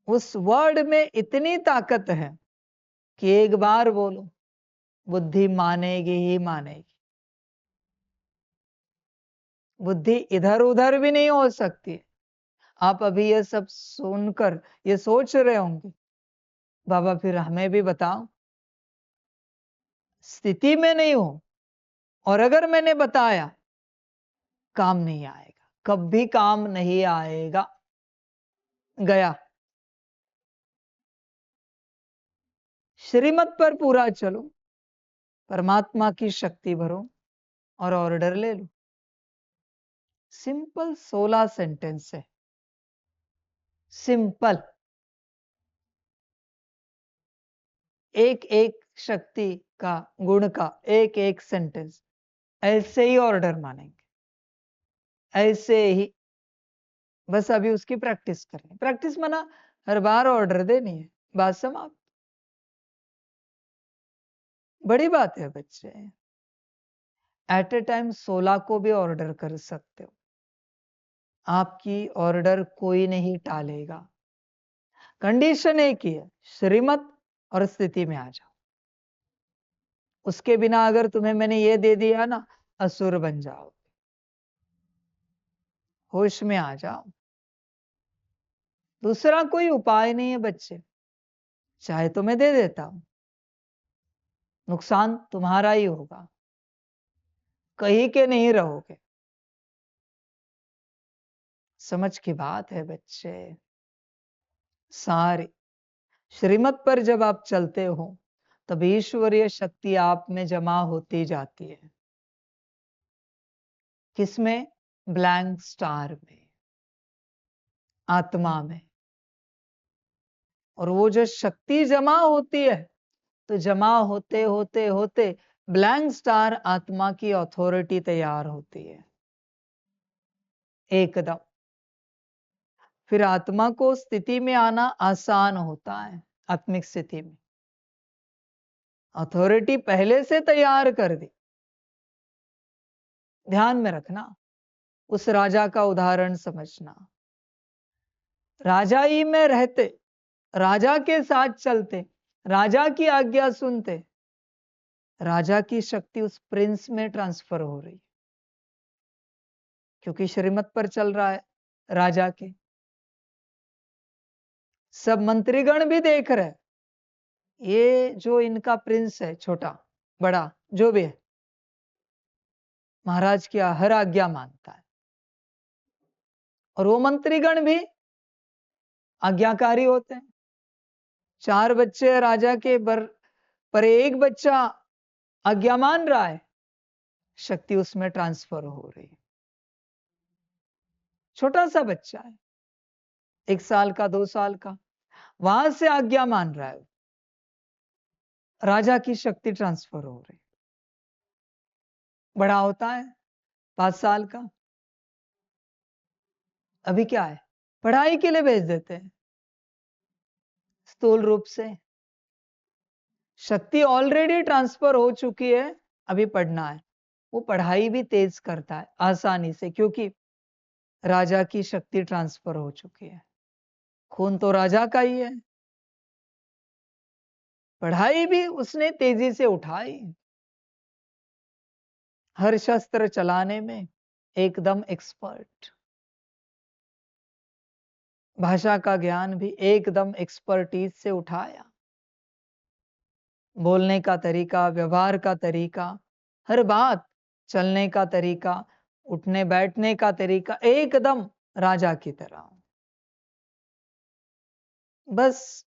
उस वर्ड में इतनी ताकत है कि एक बार बोलो, बुद्धि मानेगी ही मानेगी। बुद्धि इधर उधर भी नहीं हो सकती। आप अभी ये सब सुनकर ये सोच रहे होंगे, बाबा फिर हमें भी बताओ। स्थिति में नहीं हो, और अगर मैंने बताया, काम नहीं आएगा, कभी काम नहीं आएगा। गया। श्रीमत पर पूरा चलो, परमात्मा की शक्ति भरो और ऑर्डर ले लो। सिंपल 16 सेंटेंस है, सिंपल, एक एक शक्ति का गुण का एक एक सेंटेंस ऐसे ही ऑर्डर मानेंगे, ऐसे ही। बस अभी उसकी प्रैक्टिस करनी। प्रैक्टिस माना हर बार ऑर्डर देनी है, बात समाप्त। बड़ी बात है बच्चे। एट ए टाइम 16 को भी ऑर्डर कर सकते हो। आपकी ऑर्डर कोई नहीं टालेगा। कंडीशन एक ही है, श्रीमत और स्थिति में आ जाओ। उसके बिना अगर तुम्हें मैंने ये दे दिया ना, असुर बन जाओ। होश में आ जाओ। दूसरा कोई उपाय नहीं है बच्चे। चाहे तो मैं दे देता हूं, नुकसान तुम्हारा ही होगा, कहीं के नहीं रहोगे। समझ की बात है बच्चे। सारे श्रीमत पर जब आप चलते हो तब ईश्वरीय शक्ति आप में जमा होती जाती है। किसमें? ब्लैंक स्टार में, आत्मा में। और वो जो शक्ति जमा होती है, तो जमा होते होते होते ब्लैंक स्टार आत्मा की अथॉरिटी तैयार होती है एकदम। फिर आत्मा को स्थिति में आना आसान होता है। आत्मिक स्थिति में अथॉरिटी पहले से तैयार कर दी। ध्यान में रखना, उस राजा का उदाहरण समझना। राजा ही में रहते, राजा के साथ चलते, राजा की आज्ञा सुनते, राजा की शक्ति उस प्रिंस में ट्रांसफर हो रही, क्योंकि श्रीमत पर चल रहा है राजा के। सब मंत्रीगण भी देख रहे, ये जो इनका प्रिंस है, छोटा बड़ा जो भी है, महाराज की हर आज्ञा मानता है। और वो मंत्रीगण भी आज्ञाकारी होते हैं। 4 बच्चे राजा के पर एक बच्चा आज्ञा मान रहा है, शक्ति उसमें ट्रांसफर हो रही है। छोटा सा बच्चा है, 1 साल का 2 साल का, वहां से आज्ञा मान रहा है, राजा की शक्ति ट्रांसफर हो रही। बड़ा होता है 5 साल का, अभी क्या है, पढ़ाई के लिए भेज देते हैं स्थूल रूप से। शक्ति ऑलरेडी ट्रांसफर हो चुकी है, अभी पढ़ना है। वो पढ़ाई भी तेज करता है आसानी से, क्योंकि राजा की शक्ति ट्रांसफर हो चुकी है। खून तो राजा का ही है। पढ़ाई भी उसने तेजी से उठाई, हर शस्त्र चलाने में एकदम एक्सपर्ट। भाषा का ज्ञान भी एकदम एक्सपर्टीज से उठाया। बोलने का तरीका, व्यवहार का तरीका, हर बात, चलने का तरीका, उठने बैठने का तरीका एकदम राजा की तरह। बस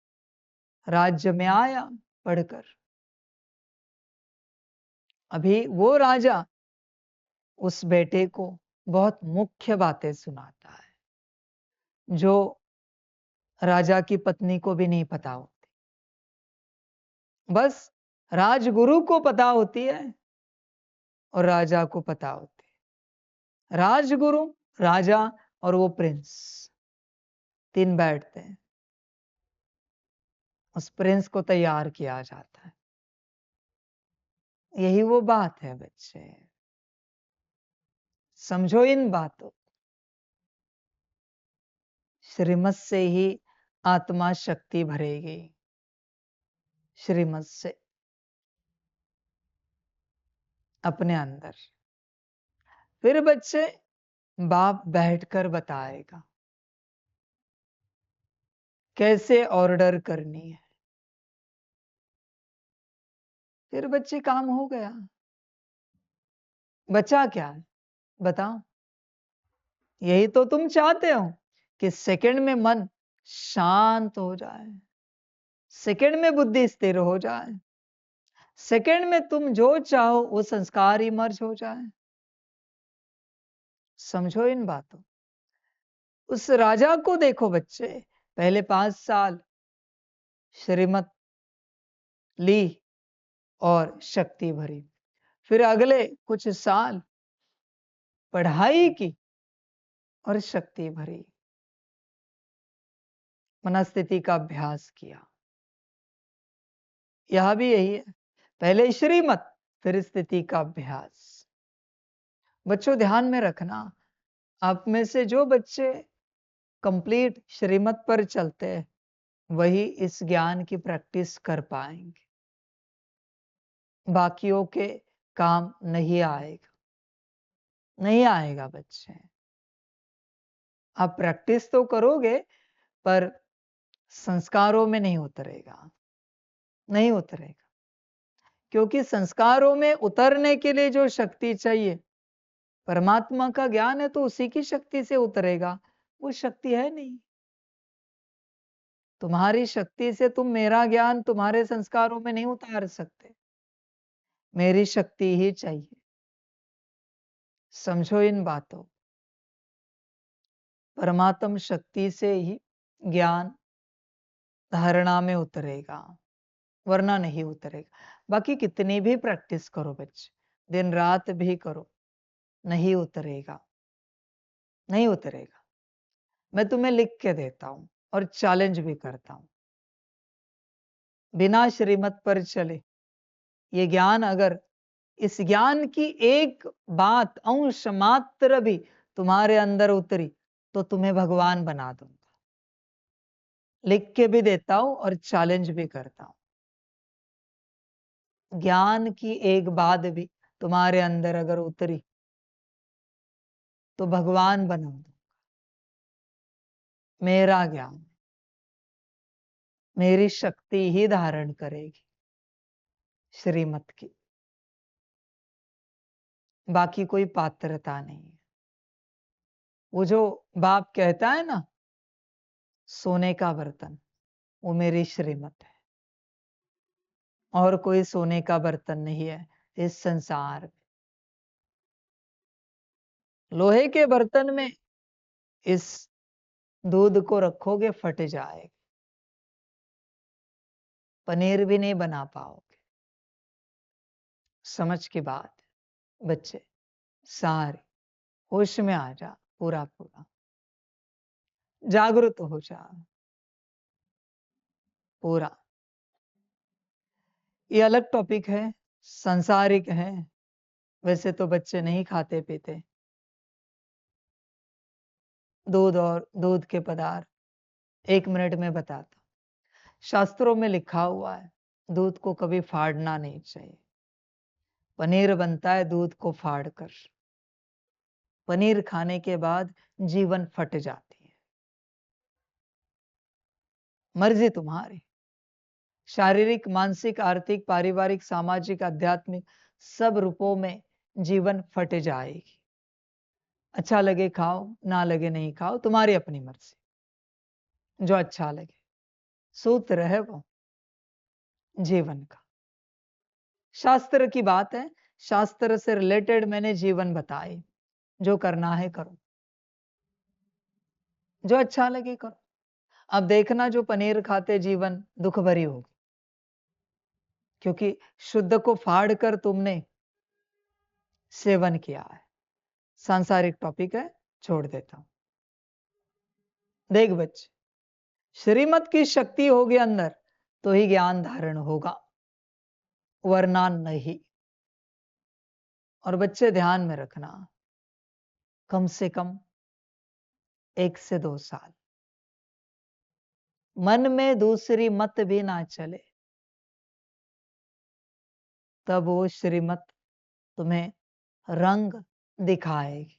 राज्य में आया पढ़कर। अभी वो राजा उस बेटे को बहुत मुख्य बातें सुनाता है, जो राजा की पत्नी को भी नहीं पता होती। बस राजगुरु को पता होती है और राजा को पता होती है। राजगुरु, राजा और वो प्रिंस, 3 बैठते हैं। उस प्रिंस को तैयार किया जाता है। यही वो बात है बच्चे, समझो इन बातों। श्रीमत से ही आत्मा शक्ति भरेगी, श्रीमत से अपने अंदर। फिर बच्चे बाप बैठकर बताएगा कैसे ऑर्डर करनी है। फिर बच्चे काम हो गया। बचा क्या है बताओ? यही तो तुम चाहते हो कि सेकंड में मन शांत हो जाए, सेकंड में बुद्धि स्थिर हो जाए, सेकंड में तुम जो चाहो वो संस्कार इमर्ज हो जाए। समझो इन बातों। उस राजा को देखो बच्चे, पहले 5 साल श्रीमत ली और शक्ति भरी, फिर अगले कुछ साल पढ़ाई की और शक्ति भरी, मनस्थिति का अभ्यास किया। यह भी यही है, पहले श्रीमत फिर स्थिति का अभ्यास। बच्चों ध्यान में रखना, आप में से जो बच्चे कंप्लीट श्रीमत पर चलते हैं वही इस ज्ञान की प्रैक्टिस कर पाएंगे, बाकियों के काम नहीं आएगा, नहीं आएगा बच्चे। आप प्रैक्टिस तो करोगे पर संस्कारों में नहीं उतरेगा, नहीं उतरेगा, क्योंकि संस्कारों में उतरने के लिए जो शक्ति चाहिए, परमात्मा का ज्ञान है तो उसी की शक्ति से उतरेगा, वो शक्ति है नहीं। तुम्हारी शक्ति से तुम मेरा ज्ञान तुम्हारे संस्कारों में नहीं उतार सकते, मेरी शक्ति ही चाहिए। समझो इन बातों, परमात्म शक्ति से ही ज्ञान धारणा में उतरेगा, वरना नहीं उतरेगा। बाकी कितनी भी प्रैक्टिस करो बच्चे, दिन रात भी करो, नहीं उतरेगा, नहीं उतरेगा। मैं तुम्हें लिख के देता हूं और चैलेंज भी करता हूं, बिना श्रीमत पर चले ये ज्ञान, अगर इस ज्ञान की एक बात अंश मात्र भी तुम्हारे अंदर उतरी तो तुम्हें भगवान बना दूंगा। लिख के भी देता हूं और चैलेंज भी करता हूं, ज्ञान की एक बात भी तुम्हारे अंदर अगर उतरी तो भगवान बना दूंगा। मेरा ज्ञान मेरी शक्ति ही धारण करेगी श्रीमत की, बाकी कोई पात्रता नहीं है। वो जो बाप कहता है ना, सोने का बर्तन, वो मेरी श्रीमत है, और कोई सोने का बर्तन नहीं है इस संसार में। लोहे के बर्तन में इस दूध को रखोगे फट जाएगा, पनीर भी नहीं बना पाओगे। समझ की बात है बच्चे, सारे होश में आ जा, पूरा पूरा जागृत हो जा पूरा। ये अलग टॉपिक है, सांसारिक है। वैसे तो बच्चे नहीं खाते पीते दूध और दूध के पदार्थ, 1 मिनट में बताता। शास्त्रों में लिखा हुआ है दूध को कभी फाड़ना नहीं चाहिए। पनीर बनता है दूध को फाड़ कर, पनीर खाने के बाद जीवन फट जाती है। मर्जी तुम्हारी, शारीरिक, मानसिक, आर्थिक, पारिवारिक, सामाजिक, आध्यात्मिक सब रूपों में जीवन फट जाएगी। अच्छा लगे खाओ, ना लगे नहीं खाओ, तुम्हारी अपनी मर्जी, जो अच्छा लगे। सूत्र है वो जीवन का, शास्त्र की बात है, शास्त्र से रिलेटेड मैंने जीवन बताए। जो करना है करो, जो अच्छा लगे करो। अब देखना जो पनीर खाते जीवन दुख भरी होगी, क्योंकि शुद्ध को फाड़ कर तुमने सेवन किया है। सांसारिक टॉपिक है, छोड़ देता हूं। देख बच्चे, श्रीमत की शक्ति होगी अंदर तो ही ज्ञान धारण होगा, वरना नहीं। और बच्चे ध्यान में रखना, कम से कम 1 से 2 साल मन में दूसरी मत भी ना चले, तब वो श्रीमत तुम्हें रंग दिखाएगी,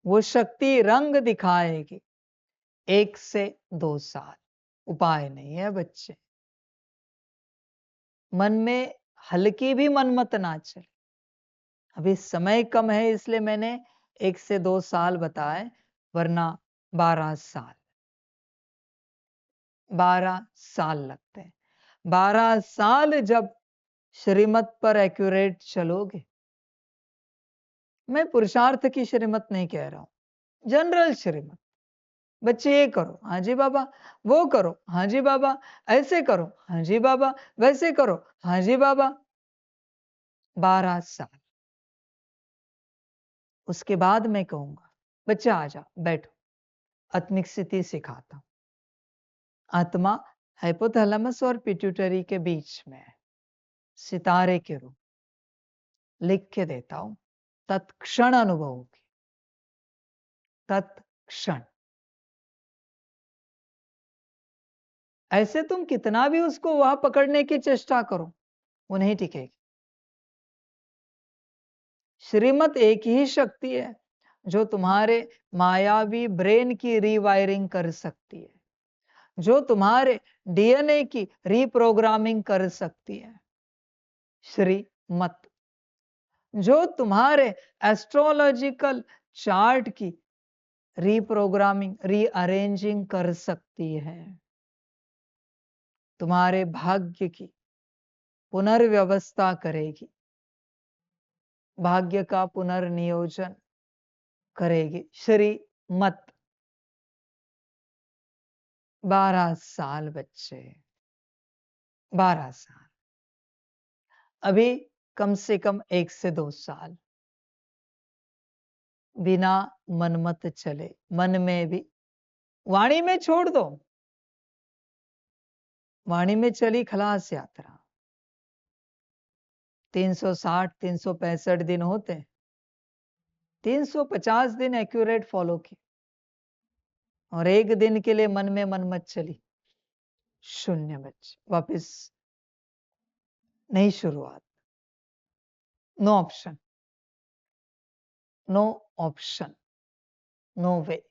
वो शक्ति रंग दिखाएगी। 1 से 2 साल उपाय नहीं है बच्चे। मन में हल्की भी मनमत ना चले। अभी समय कम है इसलिए मैंने 1 से 2 साल बताए, वरना 12 साल, 12 साल लगते हैं। 12 साल जब श्रीमत पर एक्यूरेट चलोगे, मैं पुरुषार्थ की श्रीमत नहीं कह रहा हूं, जनरल श्रीमत, बच्चे ये करो, हाँ जी बाबा, वो करो, हाँ जी बाबा, ऐसे करो, हाँ जी बाबा, वैसे करो, हाँ जी बाबा। 12 साल। उसके बाद मैं कहूंगा, बच्चा आ जा, बैठो, आत्मिक स्थिति सिखाता हूं। आत्मा हाइपोथैलेमस और पिट्यूटरी के बीच में है, सितारे के रूप लिख के देता हूं, तत्क्षण अनुभव होगी, तत्क्षण। ऐसे तुम कितना भी उसको वहां पकड़ने की चेष्टा करो, वो नहीं टिकेगी। श्रीमत एक ही शक्ति है जो तुम्हारे मायावी ब्रेन की रीवायरिंग कर सकती है, जो तुम्हारे डीएनए की रीप्रोग्रामिंग कर सकती है। श्रीमत जो तुम्हारे एस्ट्रोलॉजिकल चार्ट की रीप्रोग्रामिंग, रीअरेंजिंग कर सकती है, तुम्हारे भाग्य की पुनर्व्यवस्था करेगी, भाग्य का पुनर्नियोजन करेगी। श्रीमत। 12 साल बच्चे, 12 साल। अभी कम से कम 1 से 2 साल बिना मन मत चले, मन में भी, वाणी में छोड़ दो, वाणी में चली खलास यात्रा। 360 365 दिन होते हैं, 350 दिन एक्यूरेट फॉलो की, और एक दिन के लिए मन में मन मत चली, शून्य बच्चे, वापस नई शुरुआत। No option, no option, no way.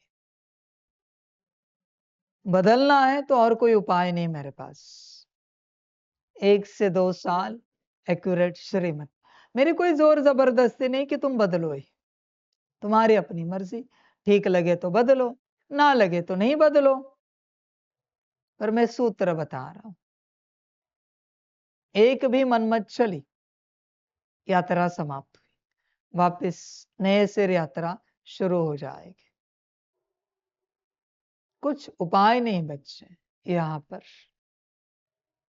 बदलना है तो और कोई उपाय नहीं मेरे पास। 1 से 2 साल एक्यूरेट श्रीमत। मेरी कोई जोर जबरदस्ती नहीं कि तुम बदलो ही, तुम्हारी अपनी मर्जी, ठीक लगे तो बदलो, ना लगे तो नहीं बदलो, पर मैं सूत्र बता रहा हूं। एक भी मन मत चली, यात्रा समाप्त हुई, वापस नए सिर यात्रा शुरू हो जाएगी। कुछ उपाय नहीं बच्चे, यहां पर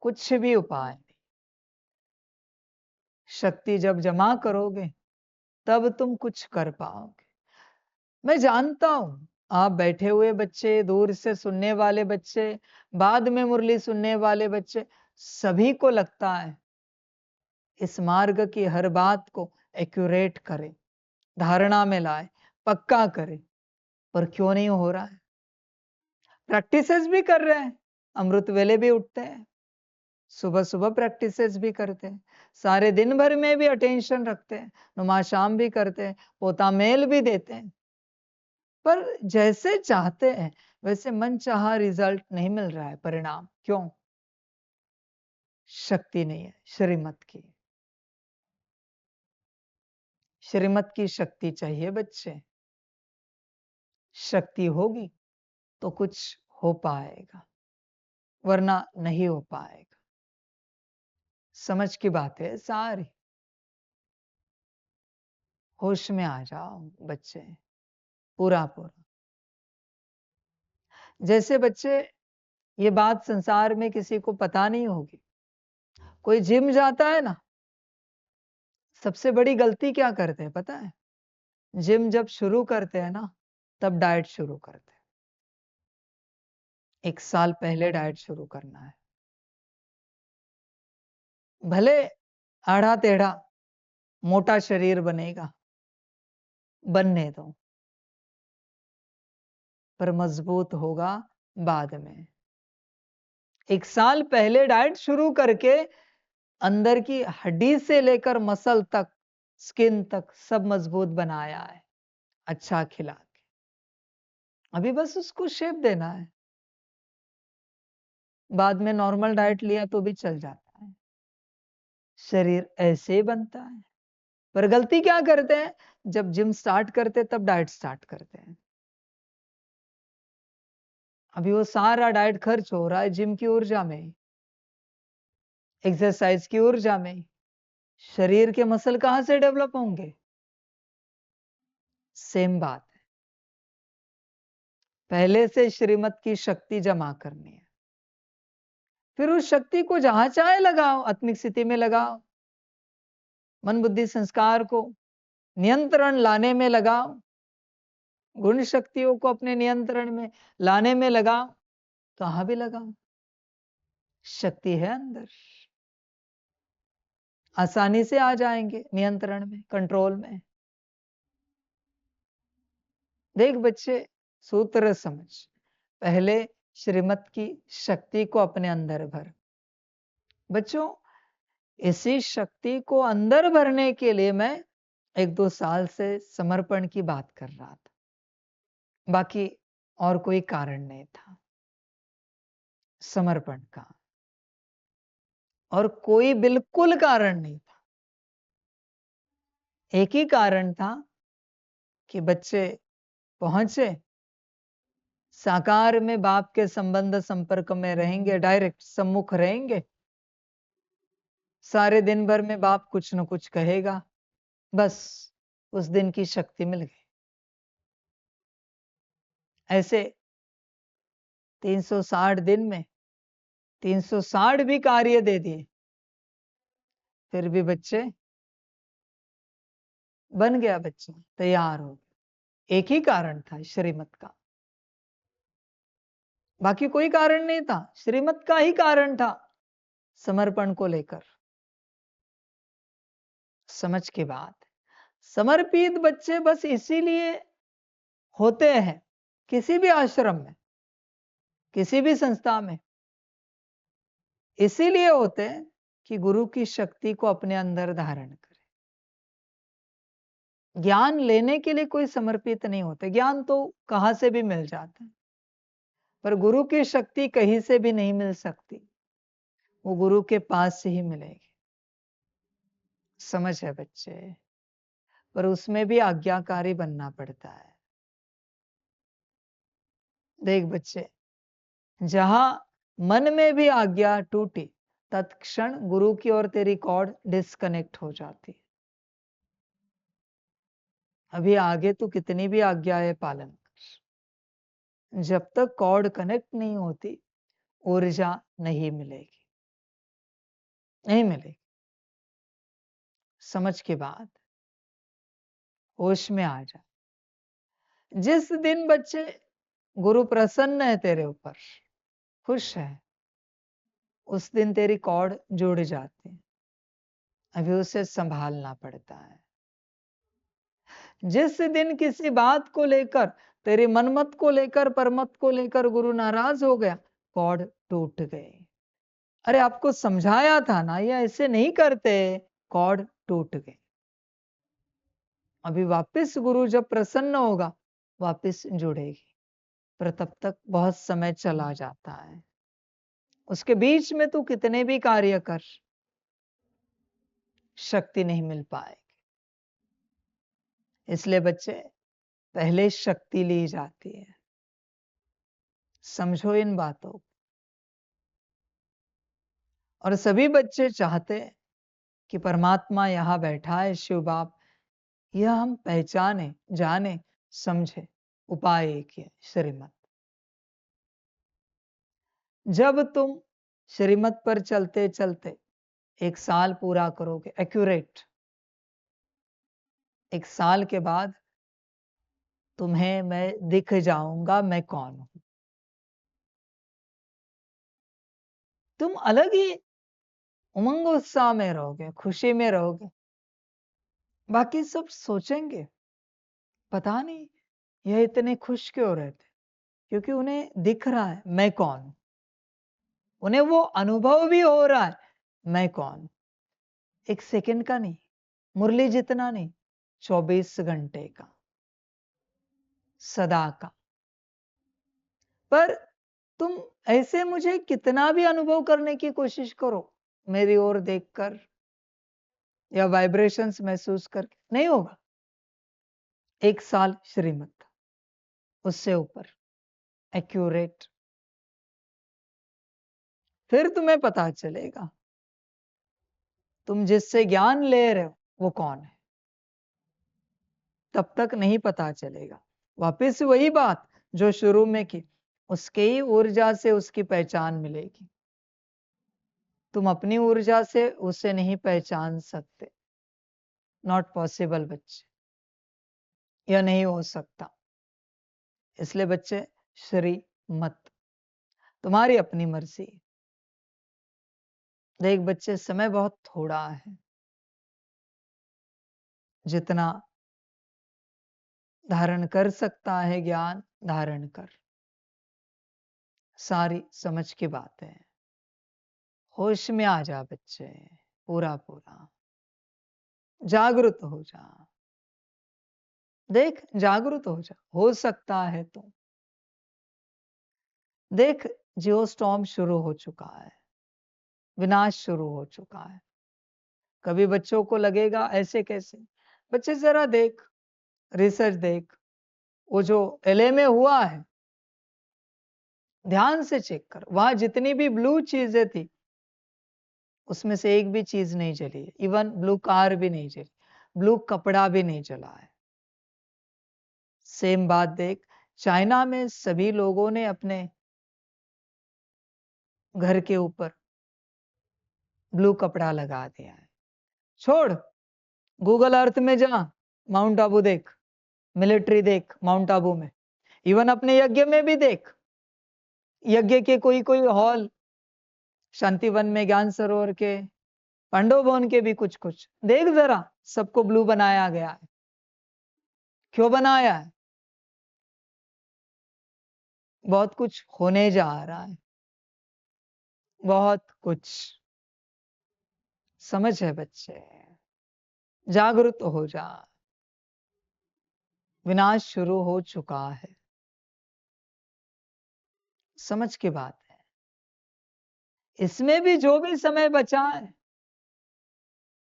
कुछ भी उपाय नहीं। शक्ति जब जमा करोगे तब तुम कुछ कर पाओगे। मैं जानता हूं आप बैठे हुए बच्चे, दूर से सुनने वाले बच्चे, बाद में मुरली सुनने वाले बच्चे, सभी को लगता है इस मार्ग की हर बात को एक्यूरेट करें, धारणा में लाए, पक्का करें, पर क्यों नहीं हो रहा है? प्रैक्टिसेस भी कर रहे हैं, अमृत वेले भी उठते हैं, सुबह सुबह प्रैक्टिसेस भी करते हैं, सारे दिन भर में भी अटेंशन रखते हैं, नुमा शाम भी करते हैं, पोता मेल भी देते हैं, पर जैसे चाहते हैं वैसे मन चाहा रिजल्ट नहीं मिल रहा है, परिणाम। क्यों? शक्ति नहीं है श्रीमत की। श्रीमत की शक्ति चाहिए बच्चे, शक्ति होगी तो कुछ हो पाएगा, वरना नहीं हो पाएगा। समझ की बात है सारी। होश में आ जाओ बच्चे, पूरा पूरा। जैसे बच्चे, ये बात संसार में किसी को पता नहीं होगी, कोई जिम जाता है ना, सबसे बड़ी गलती क्या करते हैं पता है? जिम जब शुरू करते हैं ना, तब डाइट शुरू करते हैं। 1 साल पहले डाइट शुरू करना है, भले आड़ा टेढ़ा मोटा शरीर बनेगा, बनने दो, पर मजबूत होगा बाद में। 1 साल पहले डाइट शुरू करके अंदर की हड्डी से लेकर मसल तक, स्किन तक सब मजबूत बनाया है, अच्छा खिला के। अभी बस उसको शेप देना है, बाद में नॉर्मल डाइट लिया तो भी चल जाता है, शरीर ऐसे ही बनता है। पर गलती क्या करते हैं? जब जिम स्टार्ट करते तब डाइट स्टार्ट करते हैं। अभी वो सारा डाइट खर्च हो रहा है जिम की ऊर्जा में, एक्सरसाइज की ऊर्जा में। शरीर के मसल कहां से डेवलप होंगे? सेम बात है। पहले से श्रीमत की शक्ति जमा करनी है। फिर उस शक्ति को जहां चाहे लगाओ, आत्मिक स्थिति में लगाओ, मन बुद्धि संस्कार को नियंत्रण लाने में लगाओ, गुण शक्तियों को अपने नियंत्रण में लाने में लगाओ, कहां भी लगाओ, शक्ति है अंदर, आसानी से आ जाएंगे नियंत्रण में, कंट्रोल में। देख बच्चे, सूत्र समझ, पहले श्रीमत की शक्ति को अपने अंदर भर। बच्चों, इसी शक्ति को अंदर भरने के लिए मैं 1-2 साल से समर्पण की बात कर रहा था, बाकी और कोई कारण नहीं था समर्पण का, और कोई बिल्कुल कारण नहीं था। एक ही कारण था कि बच्चे पहुंचे, साकार में बाप के संबंध संपर्क में रहेंगे, डायरेक्ट सम्मुख रहेंगे, सारे दिन भर में बाप कुछ न कुछ कहेगा, बस उस दिन की शक्ति मिल गई। ऐसे 360 दिन में 360 भी कार्य दे दिए, फिर भी बच्चे बन गया, बच्चा तैयार हो गया। एक ही कारण था श्रीमत का, बाकी कोई कारण नहीं था, श्रीमत का ही कारण था समर्पण को लेकर। समझ की बात, समर्पित बच्चे बस इसीलिए होते हैं किसी भी आश्रम में, किसी भी संस्था में, इसीलिए होते हैं कि गुरु की शक्ति को अपने अंदर धारण करें। ज्ञान लेने के लिए कोई समर्पित नहीं होते, ज्ञान तो कहां से भी मिल जाता है, पर गुरु की शक्ति कहीं से भी नहीं मिल सकती, वो गुरु के पास से ही मिलेगी। समझ है बच्चे, पर उसमें भी आज्ञाकारी बनना पड़ता है। देख बच्चे, जहां मन में भी आज्ञा टूटी, तत्क्षण गुरु की और तेरी कॉर्ड डिस्कनेक्ट हो जाती है। अभी आगे तो कितनी भी आज्ञाएं पालन कर, जब तक कॉर्ड कनेक्ट नहीं होती ऊर्जा नहीं मिलेगी, नहीं मिलेगी। समझ के बाद होश में आ जा। जिस दिन बच्चे गुरु प्रसन्न है तेरे ऊपर, खुश है, उस दिन तेरी कॉर्ड जुड़ जाती है, अभी उसे संभालना पड़ता है। जिस दिन किसी बात को लेकर, तेरी मनमत को लेकर, परमत को लेकर गुरु नाराज हो गया, कॉर्ड टूट गई। अरे आपको समझाया था ना, ये ऐसे नहीं करते, कॉर्ड टूट गई। अभी वापस गुरु जब प्रसन्न होगा वापस जुड़ेगी, पर तब तक बहुत समय चला जाता है। उसके बीच में तू कितने भी कार्य कर, शक्ति नहीं मिल पाएगी। इसलिए बच्चे, पहले शक्ति ली जाती है, समझो इन बातों को। और सभी बच्चे चाहते कि परमात्मा यहां बैठा है, शिव बाप, यह हम पहचाने, जाने, समझे। उपाय एक है, श्रीमत। जब तुम श्रीमत पर चलते चलते 1 साल पूरा करोगे एक्यूरेट, 1 साल के बाद तुम्हें मैं दिख जाऊंगा मैं कौन हूं। तुम अलग ही उमंग उत्साह में रहोगे, खुशी में रहोगे। बाकी सब सोचेंगे, पता नहीं यह इतने खुश क्यों रहते, क्योंकि उन्हें दिख रहा है मैं कौन हूं, उन्हें वो अनुभव भी हो रहा है मैं कौन हूं। 1 सेकंड का नहीं, मुरली जितना नहीं, 24 घंटे का, सदा का। पर तुम ऐसे मुझे कितना भी अनुभव करने की कोशिश करो, मेरी ओर देखकर या वाइब्रेशंस महसूस करके, नहीं होगा। 1 साल श्रीमत, उससे ऊपर एक्यूरेट, फिर तुम्हें पता चलेगा तुम जिससे ज्ञान ले रहे हो वो कौन है। तब तक नहीं पता चलेगा। वापस वही बात, जो शुरू में की, उसके ही ऊर्जा से उसकी पहचान मिलेगी। तुम अपनी ऊर्जा से उसे नहीं पहचान सकते। नॉट पॉसिबल बच्चे, यह नहीं हो सकता। इसलिए बच्चे श्री मत, तुम्हारी अपनी मर्जी। देख बच्चे, समय बहुत थोड़ा है, जितना धारण कर सकता है ज्ञान धारण कर। सारी समझ की बात है। होश में आ जा बच्चे, पूरा पूरा जागृत हो जा। देख जागृत हो सकता है तो। देख जियो स्टॉर्म शुरू हो चुका है, विनाश शुरू हो चुका है। कभी बच्चों को लगेगा ऐसे कैसे, बच्चे जरा देख, रिसर्च देख, वो जो एलए में हुआ है, ध्यान से चेक कर, वहां जितनी भी ब्लू चीजें थी उसमें से एक भी चीज नहीं जली है। इवन ब्लू कार भी नहीं जली, ब्लू कपड़ा भी नहीं जला है। सेम बात देख, चाइना में सभी लोगों ने अपने घर के ऊपर ब्लू कपड़ा लगा दिया है। छोड़, गूगल अर्थ में जा, माउंट आबू देख, मिलिट्री देख माउंट आबू में। इवन अपने यज्ञ में भी देख, यज्ञ के कोई कोई हॉल, शांतिवन में, ज्ञान सरोवर के, पांडव भवन के भी कुछ कुछ देख जरा, सबको ब्लू बनाया गया है। क्यों बनाया है? बहुत कुछ होने जा रहा है, बहुत कुछ। समझ है बच्चे, जागरूक हो जा, विनाश शुरू हो चुका है। समझ की बात है। इसमें भी जो भी समय बचा है,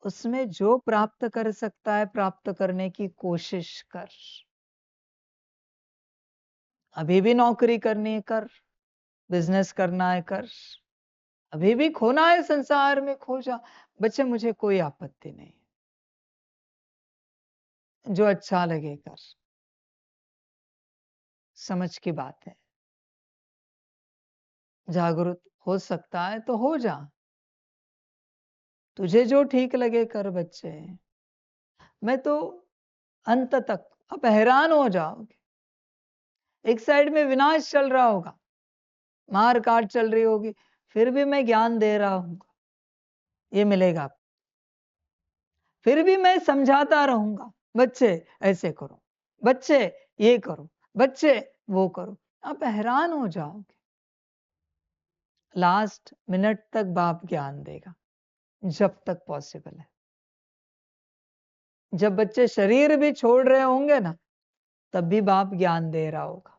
उसमें जो प्राप्त कर सकता है प्राप्त करने की कोशिश कर। अभी भी नौकरी करनी है कर, बिजनेस करना है कर, अभी भी खोना है संसार में खो जा। बच्चे मुझे कोई आपत्ति नहीं, जो अच्छा लगे कर। समझ की बात है। जागरूक हो सकता है तो हो जा, तुझे जो ठीक लगे कर बच्चे। मैं तो अंत तक, अब हैरान हो जाओगे। एक साइड में विनाश चल रहा होगा, मार काट चल रही होगी, फिर भी मैं ज्ञान दे रहा हूँ, ये मिलेगा। फिर भी मैं समझाता रहूंगा, बच्चे ऐसे करो, बच्चे ये करो, बच्चे वो करो। आप हैरान हो जाओगे। लास्ट मिनट तक बाप ज्ञान देगा, जब तक पॉसिबल है। जब बच्चे शरीर भी छोड़ रहे होंगे ना, तब भी बाप ज्ञान दे रहा होगा।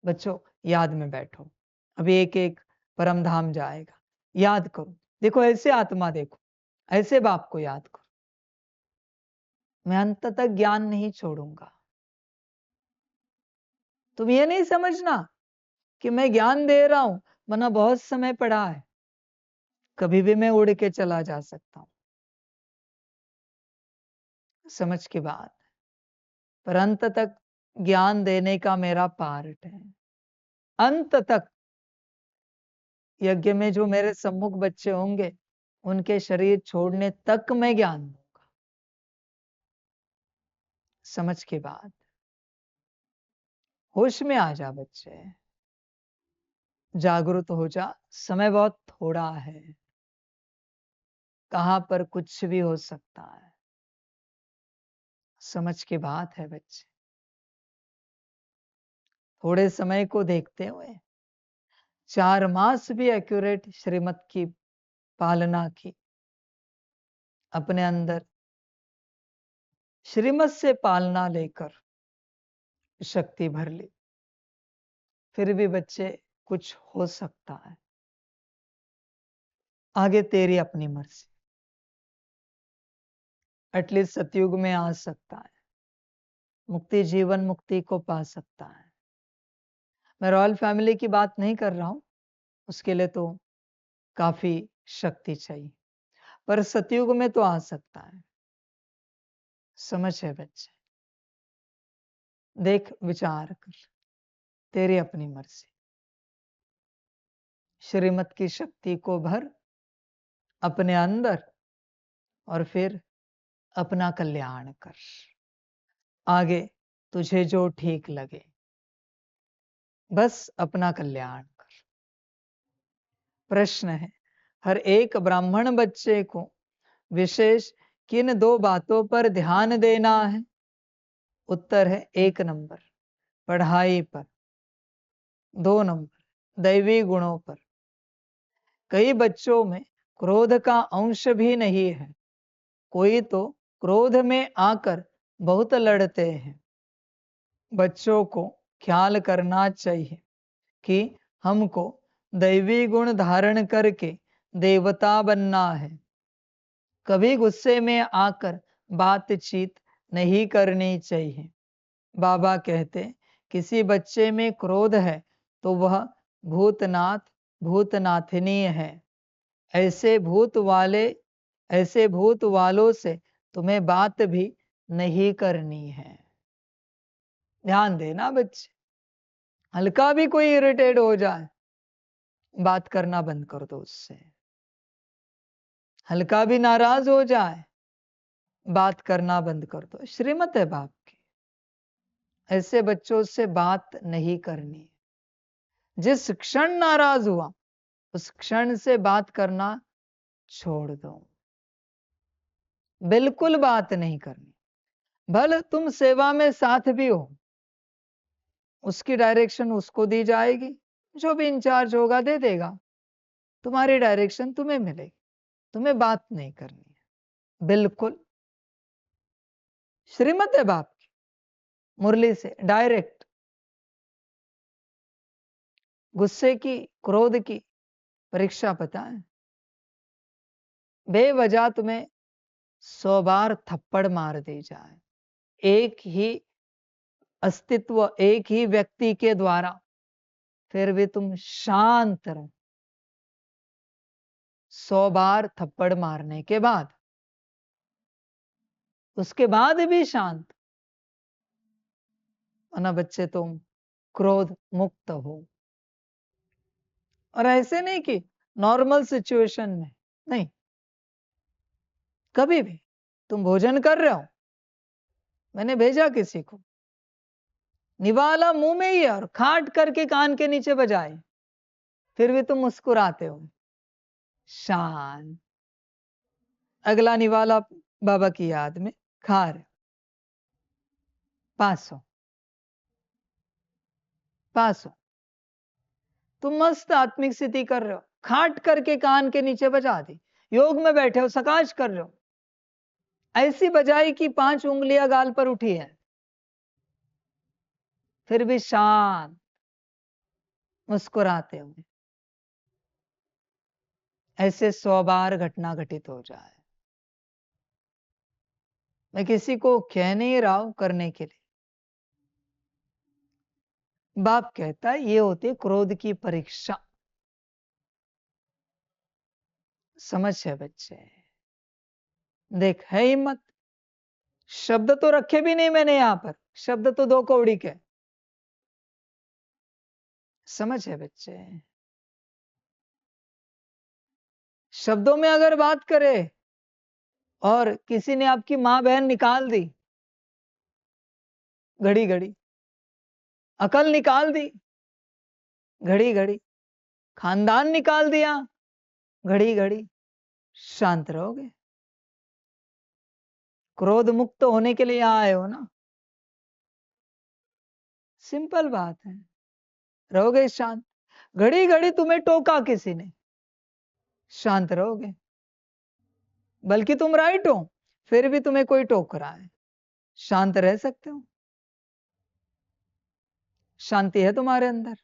बच्चों याद में बैठो, अभी एक एक परम धाम जाएगा, याद करो। देखो ऐसे आत्मा देखो, ऐसे बाप को याद करो। मैं अंत तक ज्ञान नहीं छोड़ूंगा। तुम ये नहीं समझना कि मैं ज्ञान दे रहा हूं, वरना बहुत समय पड़ा है, कभी भी मैं उड़ के चला जा सकता हूं। समझ की बात। पर अंत तक ज्ञान देने का मेरा पार्ट है। अंत तक यज्ञ में जो मेरे सम्मुख बच्चे होंगे, उनके शरीर छोड़ने तक मैं ज्ञान दूंगा। समझ की बात। होश में आ जा बच्चे, जागरूक हो जा। समय बहुत थोड़ा है, कहां पर कुछ भी हो सकता है। समझ की बात है बच्चे। थोड़े समय को देखते हुए 4 मास भी एक्यूरेट श्रीमत की पालना की, अपने अंदर श्रीमत से पालना लेकर शक्ति भर ली, फिर भी बच्चे कुछ हो सकता है। आगे तेरी अपनी मर्जी। एटलीस्ट सतयुग में आ सकता है, मुक्ति जीवन मुक्ति को पा सकता है। मैं रॉयल फैमिली की बात नहीं कर रहा हूं, उसके लिए तो काफी शक्ति चाहिए, पर सतयुग में तो आ सकता है। समझ है बच्चे, देख विचार कर। तेरी अपनी मर्जी। श्रीमत की शक्ति को भर अपने अंदर और फिर अपना कल्याण कर। आगे तुझे जो ठीक लगे, बस अपना कल्याण कर। प्रश्न है, हर एक ब्राह्मण बच्चे को विशेष किन 2 बातों पर ध्यान देना है? उत्तर है 1 नंबर पढ़ाई पर, 2 नंबर दैवी गुणों पर। कई बच्चों में क्रोध का अंश भी नहीं है, कोई तो क्रोध में आकर बहुत लड़ते हैं। बच्चों को ख्याल करना चाहिए कि हमको दैवी गुण धारण करके देवता बनना है। कभी गुस्से में आकर बातचीत नहीं करनी चाहिए। बाबा कहते, किसी बच्चे में क्रोध है तो वह भूतनाथ भूतनाथिनी है। ऐसे भूत वालों से तुम्हें बात भी नहीं करनी है। ध्यान देना बच्चे, हल्का भी कोई इरिटेट हो जाए, बात करना बंद कर दो उससे। हल्का भी नाराज हो जाए, बात करना बंद कर दो। श्रीमत है बाप की, ऐसे बच्चों से बात नहीं करनी। जिस क्षण नाराज हुआ उस क्षण से बात करना छोड़ दो, बिल्कुल बात नहीं करनी। भले तुम सेवा में साथ भी हो, उसकी डायरेक्शन उसको दी जाएगी, जो भी इंचार्ज होगा दे देगा, तुम्हारी डायरेक्शन तुम्हें मिलेगी, तुम्हें बात नहीं करनी है। बिल्कुल श्रीमत है बाप की, मुरली से डायरेक्ट। गुस्से की, क्रोध की परीक्षा पता है? बेवजह तुम्हें 100 बार थप्पड़ मार दी जाए, एक ही अस्तित्व, एक ही व्यक्ति के द्वारा, फिर भी तुम शांत रहो। 100 बार थप्पड़ मारने के बाद, उसके बाद भी शांत, वरना बच्चे तुम क्रोध मुक्त हो। और ऐसे नहीं कि नॉर्मल सिचुएशन में नहीं, कभी भी तुम भोजन कर रहे हो, मैंने भेजा किसी को, निवाला मुंह में ही है और खाट करके कान के नीचे बजाए, फिर भी तुम मुस्कुराते हो, शांत। अगला निवाला बाबा की याद में खा रहे, पास हो, तुम मस्त आत्मिक स्थिति कर रहे हो, खाट करके कान के नीचे बजा दी, योग में बैठे हो, सकाश कर रहे हो, ऐसी बजाई कि 5 उंगलियां गाल पर उठी है, फिर भी शांत मुस्कुराते हुए। ऐसे 100 बार घटना घटित हो जाए। मैं किसी को कह नहीं रहा हूं करने के लिए, बाप कहता है ये होती क्रोध की परीक्षा। समझ है बच्चे? देख, है हिम्मत, शब्द तो रखे भी नहीं मैंने यहां पर, शब्द तो 2 कौड़ी के। समझ है बच्चे? शब्दों में अगर बात करे और किसी ने आपकी मां बहन निकाल दी, घड़ी घड़ी अकल निकाल दी, घड़ी घड़ी खानदान निकाल दिया, घड़ी घड़ी शांत रहोगे? क्रोध मुक्त होने के लिए यहां आए हो ना, सिंपल बात है। रहोगे शांत? घड़ी घड़ी तुम्हें टोका किसी ने, शांत रहोगे? बल्कि तुम राइट हो, फिर भी तुम्हें कोई टोक रहा है, शांत रह सकते हो? शांति है तुम्हारे अंदर?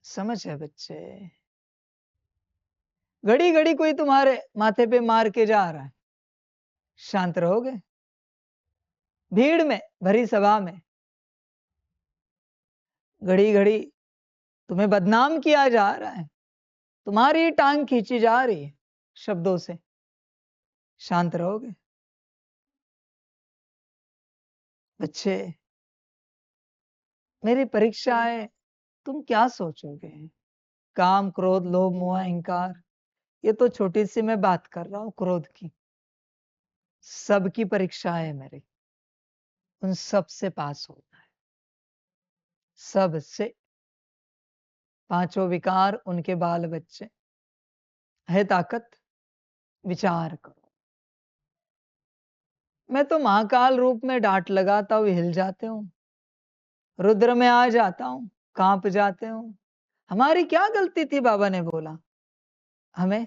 समझ है बच्चे? घड़ी घड़ी कोई तुम्हारे माथे पे मार के जा रहा है, शांत रहोगे? भीड़ में, भरी सभा में घड़ी घड़ी तुम्हें बदनाम किया जा रहा है, तुम्हारी टांग खींची जा रही है शब्दों से, शांत रहोगे? बच्चे, मेरी परीक्षा है, तुम क्या सोचोगे? काम, क्रोध, लोभ, मोह, अहंकार, ये तो छोटी सी मैं बात कर रहा हूं क्रोध की। सबकी परीक्षा है मेरी, उन सब से पास होना है, सबसे। पांचों विकार, उनके बाल बच्चे, है ताकत, विचार करो। मैं तो महाकाल रूप में डांट लगाता हूं, हिल जाते हूं, रुद्र में आ जाता हूं, कांप जाते हूं। हमारी क्या गलती थी? बाबा ने बोला हमें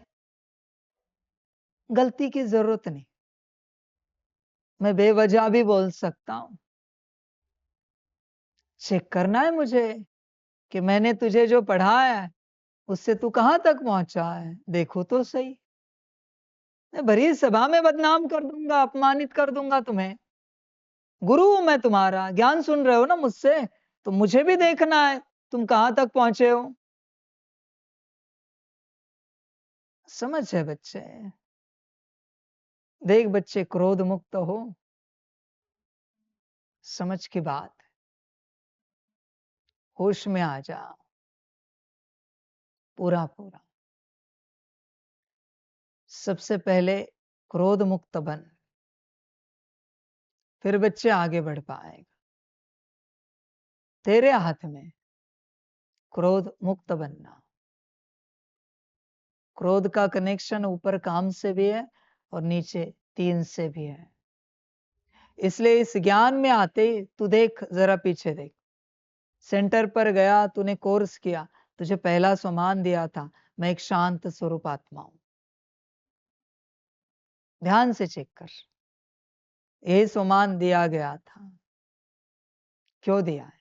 गलती की जरूरत नहीं। मैं बेवजह भी बोल सकता हूं। चेक करना है मुझे कि मैंने तुझे जो पढ़ाया है उससे तू कहां तक पहुंचा है, देखो तो सही। मैं भरी सभा में बदनाम कर दूंगा, अपमानित कर दूंगा तुम्हें। गुरु हूं मैं तुम्हारा, ज्ञान सुन रहे हो ना मुझसे, तो मुझे भी देखना है तुम कहां तक पहुंचे हो। समझ है बच्चे? देख बच्चे, क्रोध मुक्त हो, समझ की बात, होश में आ जाओ पूरा पूरा। सबसे पहले क्रोध मुक्त बन, फिर बच्चे आगे बढ़ पाएगा। तेरे हाथ में क्रोध मुक्त बनना। क्रोध का कनेक्शन ऊपर काम से भी है और नीचे तीन से भी है। इसलिए इस ज्ञान में आते ही तू देख, जरा पीछे देख। सेंटर पर गया, तूने कोर्स किया, तुझे पहला सम्मान दिया था, मैं एक शांत स्वरूप आत्मा हूं। ध्यान से चेक कर, यही सम्मान दिया गया था। क्यों दिया है?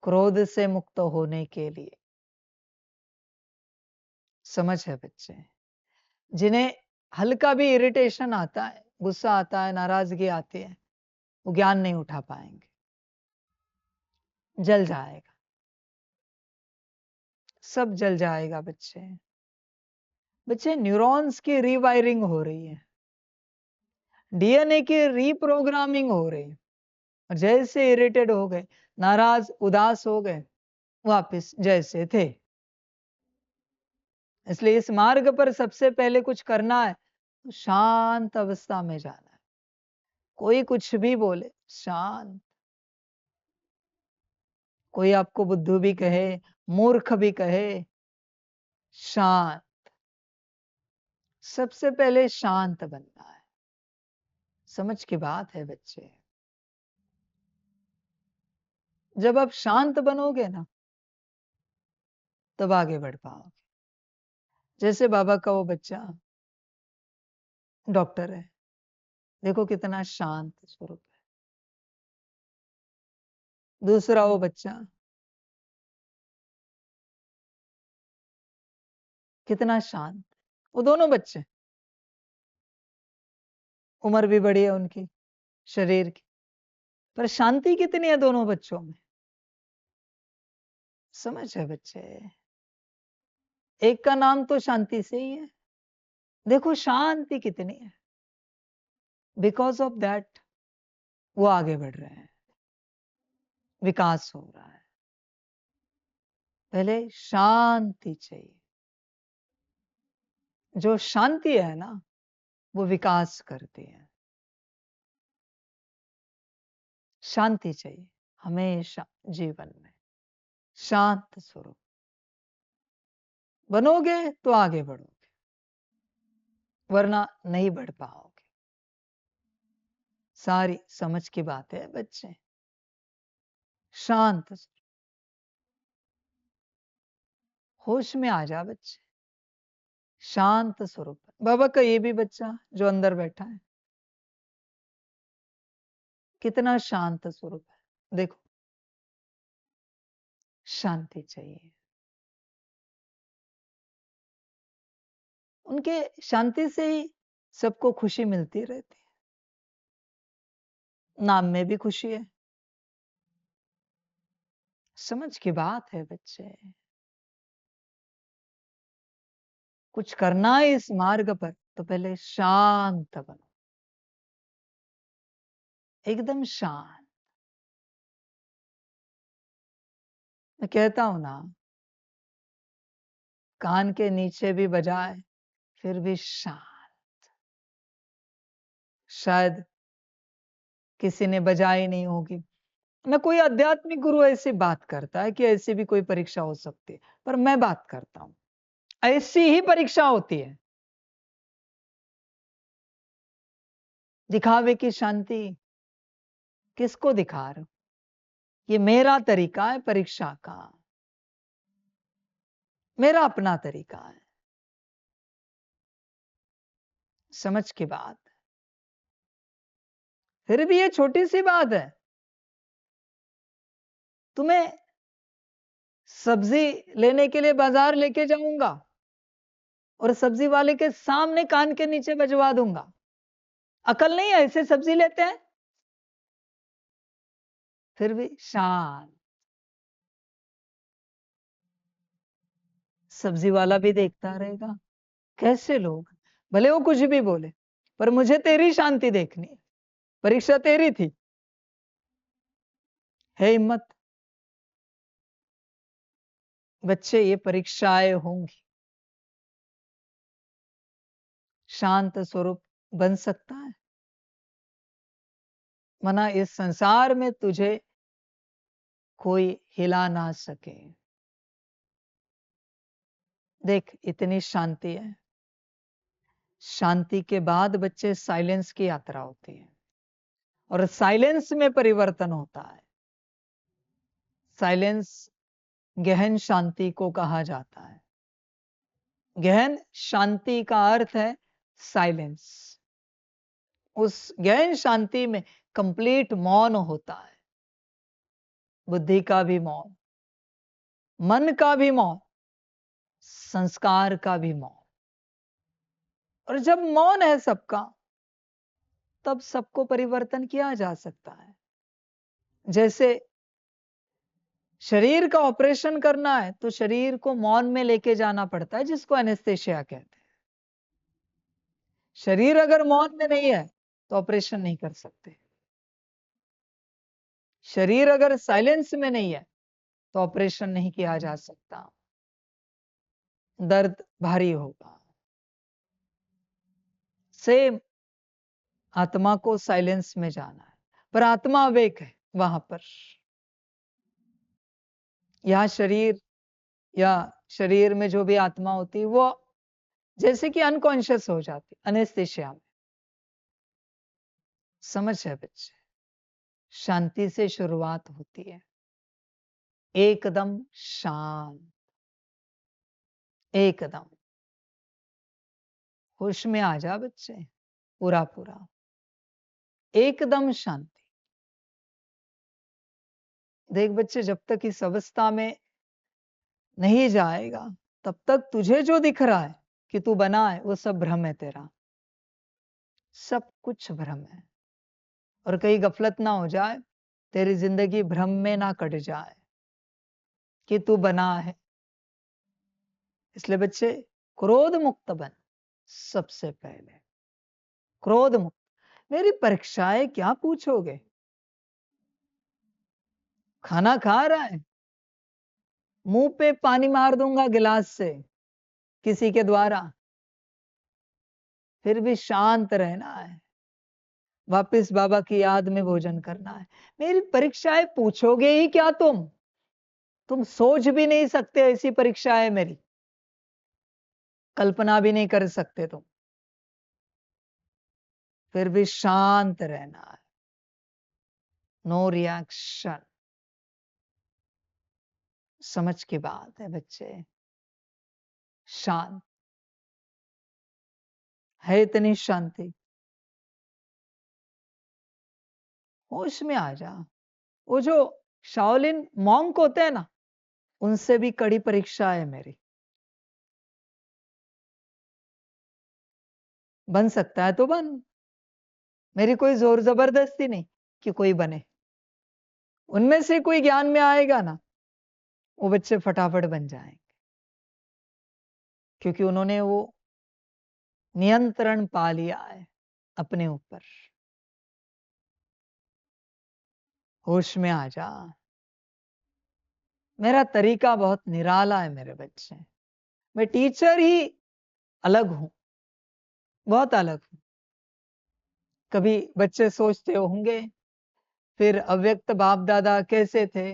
क्रोध से मुक्त होने के लिए। समझ है बच्चे? जिन्हें हल्का भी इरिटेशन आता है, गुस्सा आता है, नाराजगी आती है, वो ज्ञान नहीं उठा पाएंगे, जल जाएगा, सब जल जाएगा बच्चे। बच्चे, न्यूरॉन्स की रीवायरिंग हो रही है, डीएनए की रीप्रोग्रामिंग हो रही है। और जैसे इरिटेट हो गए, नाराज, उदास हो गए, वापस जैसे थे। इसलिए इस मार्ग पर सबसे पहले कुछ करना है तो शांत अवस्था में जाना है। कोई कुछ भी बोले, शांत। कोई आपको बुद्धू भी कहे, मूर्ख भी कहे, शांत। सबसे पहले शांत बनना है। समझ की बात है बच्चे? जब आप शांत बनोगे ना, तब आगे बढ़ पाओगे। जैसे बाबा का वो बच्चा डॉक्टर है, देखो कितना शांत स्वरूप है। दूसरा वो बच्चा कितना शांत। वो दोनों बच्चे, उम्र भी बड़ी है उनकी, शरीर की, पर शांति कितनी है दोनों बच्चों में। समझ है बच्चे? एक का नाम तो शांति से ही है, देखो शांति कितनी है। बिकॉज ऑफ दैट वो आगे बढ़ रहे हैं, विकास हो रहा है। पहले शांति चाहिए। जो शांति है ना, वो विकास करती है। शांति चाहिए हमेशा जीवन में। शांत स्वरूप बनोगे तो आगे बढ़ोगे, वरना नहीं बढ़ पाओगे। सारी समझ की बात है बच्चे। शांत स्वरूप, होश में आ जा बच्चे। शांत स्वरूप। बाबा का ये भी बच्चा जो अंदर बैठा है, कितना शांत स्वरूप है, देखो। शांति चाहिए। उनके शांति से ही सबको खुशी मिलती रहती है। नाम में भी खुशी है। समझ की बात है बच्चे। कुछ करना है इस मार्ग पर तो पहले शांत बनो, एकदम शांत। मैं कहता हूं ना, कान के नीचे भी बजाए फिर भी शांत। शायद किसी ने बजाई नहीं होगी, ना कोई आध्यात्मिक गुरु ऐसी बात करता है कि ऐसी भी कोई परीक्षा हो सकती है, पर मैं बात करता हूं ऐसी ही परीक्षा होती है। दिखावे की शांति किसको दिखा रहे हो? ये मेरा तरीका है परीक्षा का, मेरा अपना तरीका है। समझ की बात। फिर भी ये छोटी सी बात है। तुम्हें सब्जी लेने के लिए बाजार लेके जाऊंगा और सब्जी वाले के सामने कान के नीचे बजवा दूंगा। अकल नहीं है, ऐसे सब्जी लेते हैं। फिर भी शांत। सब्जी वाला भी देखता रहेगा, कैसे लोग, भले वो कुछ भी बोले, पर मुझे तेरी शांति देखनी है। परीक्षा तेरी थी, है हिम्मत। बच्चे, ये परीक्षाएं होंगी। शांत स्वरूप बन सकता है? मना इस संसार में तुझे कोई हिला ना सके। देख, इतनी शांति है। शांति के बाद बच्चे साइलेंस की यात्रा होती है और साइलेंस में परिवर्तन होता है। साइलेंस गहन शांति को कहा जाता है। गहन शांति का अर्थ है साइलेंस। उस गहन शांति में कंप्लीट मौन होता है। बुद्धि का भी मौन, मन का भी मौन, संस्कार का भी मौन। और जब मौन है सबका, तब सबको परिवर्तन किया जा सकता है। जैसे शरीर का ऑपरेशन करना है तो शरीर को मौन में लेके जाना पड़ता है, जिसको एनेस्थेसिया कहते हैं। शरीर अगर मौन में नहीं है तो ऑपरेशन नहीं कर सकते। शरीर अगर साइलेंस में नहीं है तो ऑपरेशन नहीं किया जा सकता, दर्द भारी होगा। सेम आत्मा को साइलेंस में जाना है, पर आत्मा अवेक है वहां पर। यह शरीर या शरीर में जो भी आत्मा होती है वो जैसे कि अनकॉन्शियस हो जाती, एनेस्थेसिया में। समझ है बच्चे? शांति से शुरुआत होती है, एकदम शांत, एकदम होश में आ जा बच्चे, पूरा पूरा एकदम शांति। देख बच्चे, जब तक इस अवस्था में नहीं जाएगा तब तक तुझे जो दिख रहा है कि तू बना है, वो सब भ्रम है तेरा। सब कुछ भ्रम है। और कहीं गफलत ना हो जाए, तेरी जिंदगी भ्रम में ना कट जाए कि तू बना है। इसलिए बच्चे, क्रोध मुक्त बन सबसे पहले। क्रोध मुक्त। मेरी परीक्षाएं क्या पूछोगे? खाना खा रहा है, मुंह पे पानी मार दूंगा गिलास से किसी के द्वारा, फिर भी शांत रहना है। वापस बाबा की याद में भोजन करना है। मेरी परीक्षाएं पूछोगे ही क्या? तुम सोच भी नहीं सकते ऐसी परीक्षा है मेरी, कल्पना भी नहीं कर सकते तुम। फिर भी शांत रहना है, नो रिएक्शन। समझ की बात है बच्चे। शांत है, इतनी शांति, होश में आ जा। वो जो शाओलिन मॉन्क होते हैं ना, उनसे भी कड़ी परीक्षा है मेरी। बन सकता है तो बन, मेरी कोई जोर जबरदस्ती नहीं कि कोई बने। उनमें से कोई ज्ञान में आएगा ना, वो बच्चे फटाफट बन जाएंगे, क्योंकि उन्होंने वो नियंत्रण पा लिया है अपने ऊपर। होश में आ जा। मेरा तरीका बहुत निराला है मेरे बच्चे, मैं टीचर ही अलग हूं, बहुत अलग हूं। कभी बच्चे सोचते होंगे फिर अव्यक्त बाप दादा कैसे थे,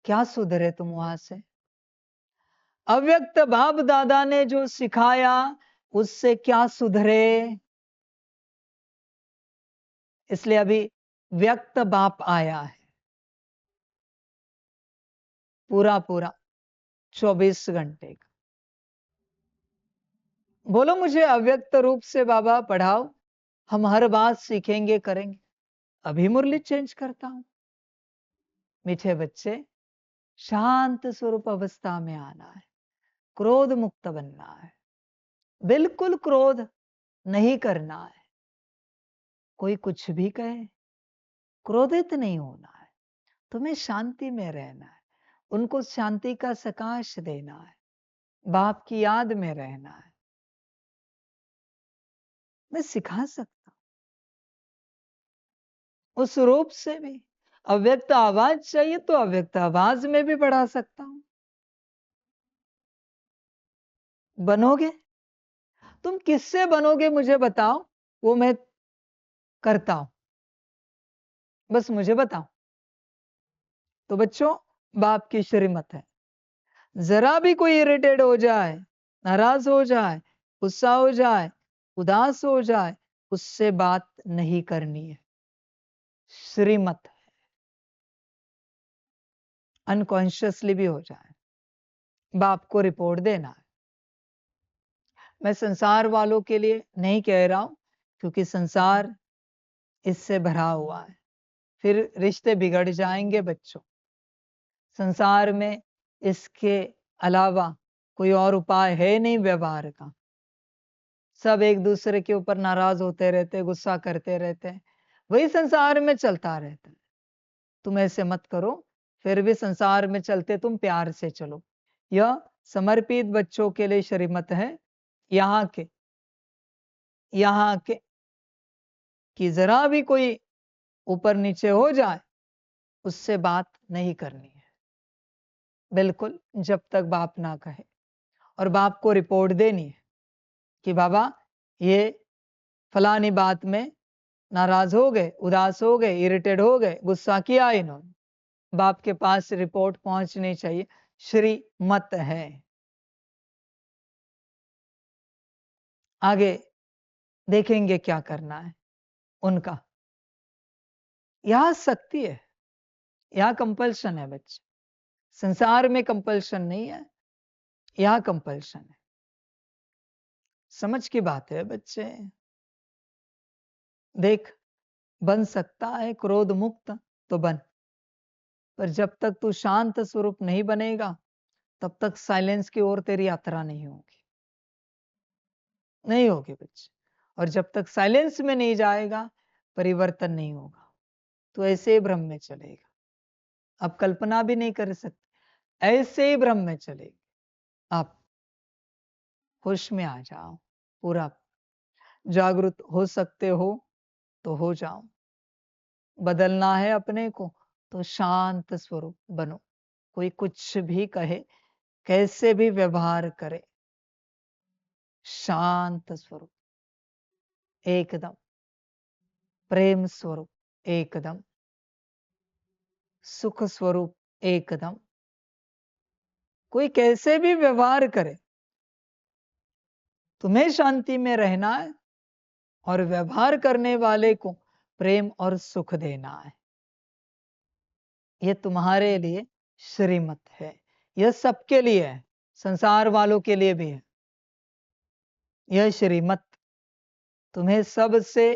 क्या सुधरे तुम वहां से? अव्यक्त बाप दादा ने जो सिखाया उससे क्या सुधरे? इसलिए अभी व्यक्त बाप आया है, पूरा पूरा 24 घंटे का। बोलो मुझे अव्यक्त रूप से बाबा पढ़ाओ, हम हर बात सीखेंगे करेंगे। अभी मुरली चेंज करता हूं। मीठे बच्चे, शांत स्वरूप अवस्था में आना है, क्रोध मुक्त बनना है, बिल्कुल क्रोध नहीं करना है। कोई कुछ भी कहे क्रोधित नहीं होना है, तुम्हें शांति में रहना है, उनको शांति का सकाश देना है, बाप की याद में रहना है। मैं सिखा सकता हूं उस रूप से भी। अव्यक्त आवाज चाहिए तो अव्यक्त आवाज में भी बढ़ा सकता हूं। बनोगे? तुम किससे बनोगे मुझे बताओ, वो मैं करता हूं, बस मुझे बताओ। तो बच्चों, बाप की श्रीमत है, जरा भी कोई इरिटेट हो जाए, नाराज हो जाए, गुस्सा हो जाए, उदास हो जाए, उससे बात नहीं करनी है, श्रीमत है। अनकॉन्शियसली भी हो जाए, बाप को रिपोर्ट देना है। मैं संसार वालों के लिए नहीं कह रहा हूं, क्योंकि संसार इससे भरा हुआ है, फिर रिश्ते बिगड़ जाएंगे बच्चों। संसार में इसके अलावा कोई और उपाय है नहीं व्यवहार का। सब एक दूसरे के ऊपर नाराज होते रहते, गुस्सा करते रहते हैं, वही संसार में चलता रहता है। तुम ऐसे मत करो, फिर भी संसार में चलते तुम प्यार से चलो। यह समर्पित बच्चों के लिए श्रीमत है, यहाँ के कि जरा भी कोई ऊपर नीचे हो जाए उससे बात नहीं करनी है, बिल्कुल, जब तक बाप ना कहे। और बाप को रिपोर्ट देनी है कि बाबा ये फलानी बात में नाराज हो गए, उदास हो गए, इरिटेट हो गए, गुस्सा किया इन्होंने। बाप के पास रिपोर्ट पहुंचनी चाहिए, श्रीमत है। आगे देखेंगे क्या करना है उनका। यह शक्ति है, यह कंपल्शन है बच्चे, संसार में कंपल्शन नहीं है, यह कंपल्शन है। समझ की बात है बच्चे। देख, बन सकता है क्रोध मुक्त तो बन, पर जब तक तू शांत स्वरूप नहीं बनेगा तब तक साइलेंस की ओर तेरी यात्रा नहीं होगी, नहीं होगी बच्चे। और जब तक साइलेंस में नहीं जाएगा परिवर्तन नहीं होगा, तो ऐसे ही भ्रम में चलेगा। आप कल्पना भी नहीं कर सकते, ऐसे ही भ्रम में चलेगा। आप होश में आ जाओ, पूरा जागरूक हो सकते हो तो हो जाओ। बदलना है अपने को तो शांत स्वरूप बनो। कोई कुछ भी कहे, कैसे भी व्यवहार करे, शांत स्वरूप, एकदम प्रेम स्वरूप, एकदम सुख स्वरूप, एकदम। कोई कैसे भी व्यवहार करे, तुम्हें शांति में रहना है और व्यवहार करने वाले को प्रेम और सुख देना है। यह तुम्हारे लिए श्रीमत है, यह सबके लिए है, संसार वालों के लिए भी है। यह श्रीमत, तुम्हें सबसे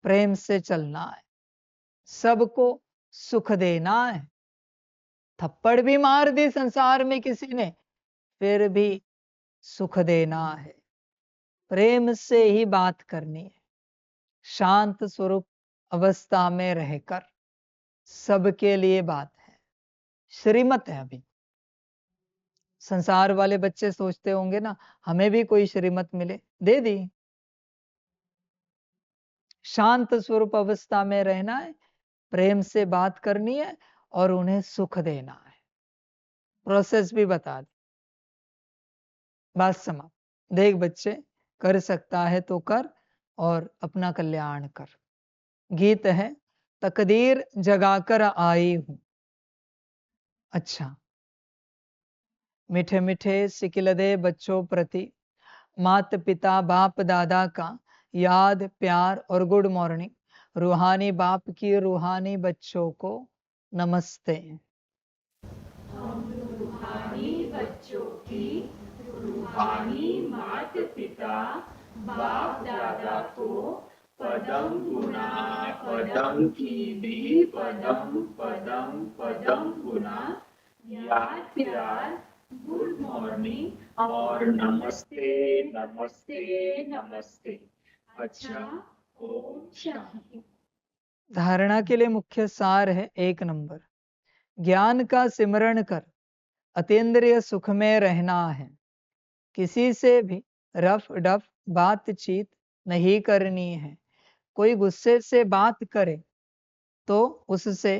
प्रेम से चलना है, सबको सुख देना है। थप्पड़ भी मार दी संसार में किसी ने, फिर भी सुख देना है, प्रेम से ही बात करनी है, शांत स्वरूप अवस्था में रहकर सबके लिए बात है, श्रीमत है। अभी संसार वाले बच्चे सोचते होंगे ना, हमें भी कोई श्रीमत मिले, दे दी। शांत स्वरूप अवस्था में रहना है, प्रेम से बात करनी है और उन्हें सुख देना है। प्रोसेस भी बता दी। बात समाप्त। देख बच्चे, कर सकता है तो कर और अपना कल्याण कर। गीत है तकदीर जगाकर आई हूं। अच्छा, मीठे मीठे सिकिलदे बच्चों प्रति माता पिता बाप दादा का याद प्यार और गुड मॉर्निंग। रूहानी बाप की रूहानी बच्चों को नमस्ते। पदम की भी पदम पदम पदम गुना याद प्यार गुड मॉर्निंग और नमस्ते नमस्ते नमस्ते। अच्छा, ओम शांति। धारणा के लिए मुख्य सार है 1 नंबर, ज्ञान का सिमरण कर अतीन्द्रिय सुख में रहना है। किसी से भी रफ डफ बातचीत नहीं करनी है। कोई गुस्से से बात करे तो उससे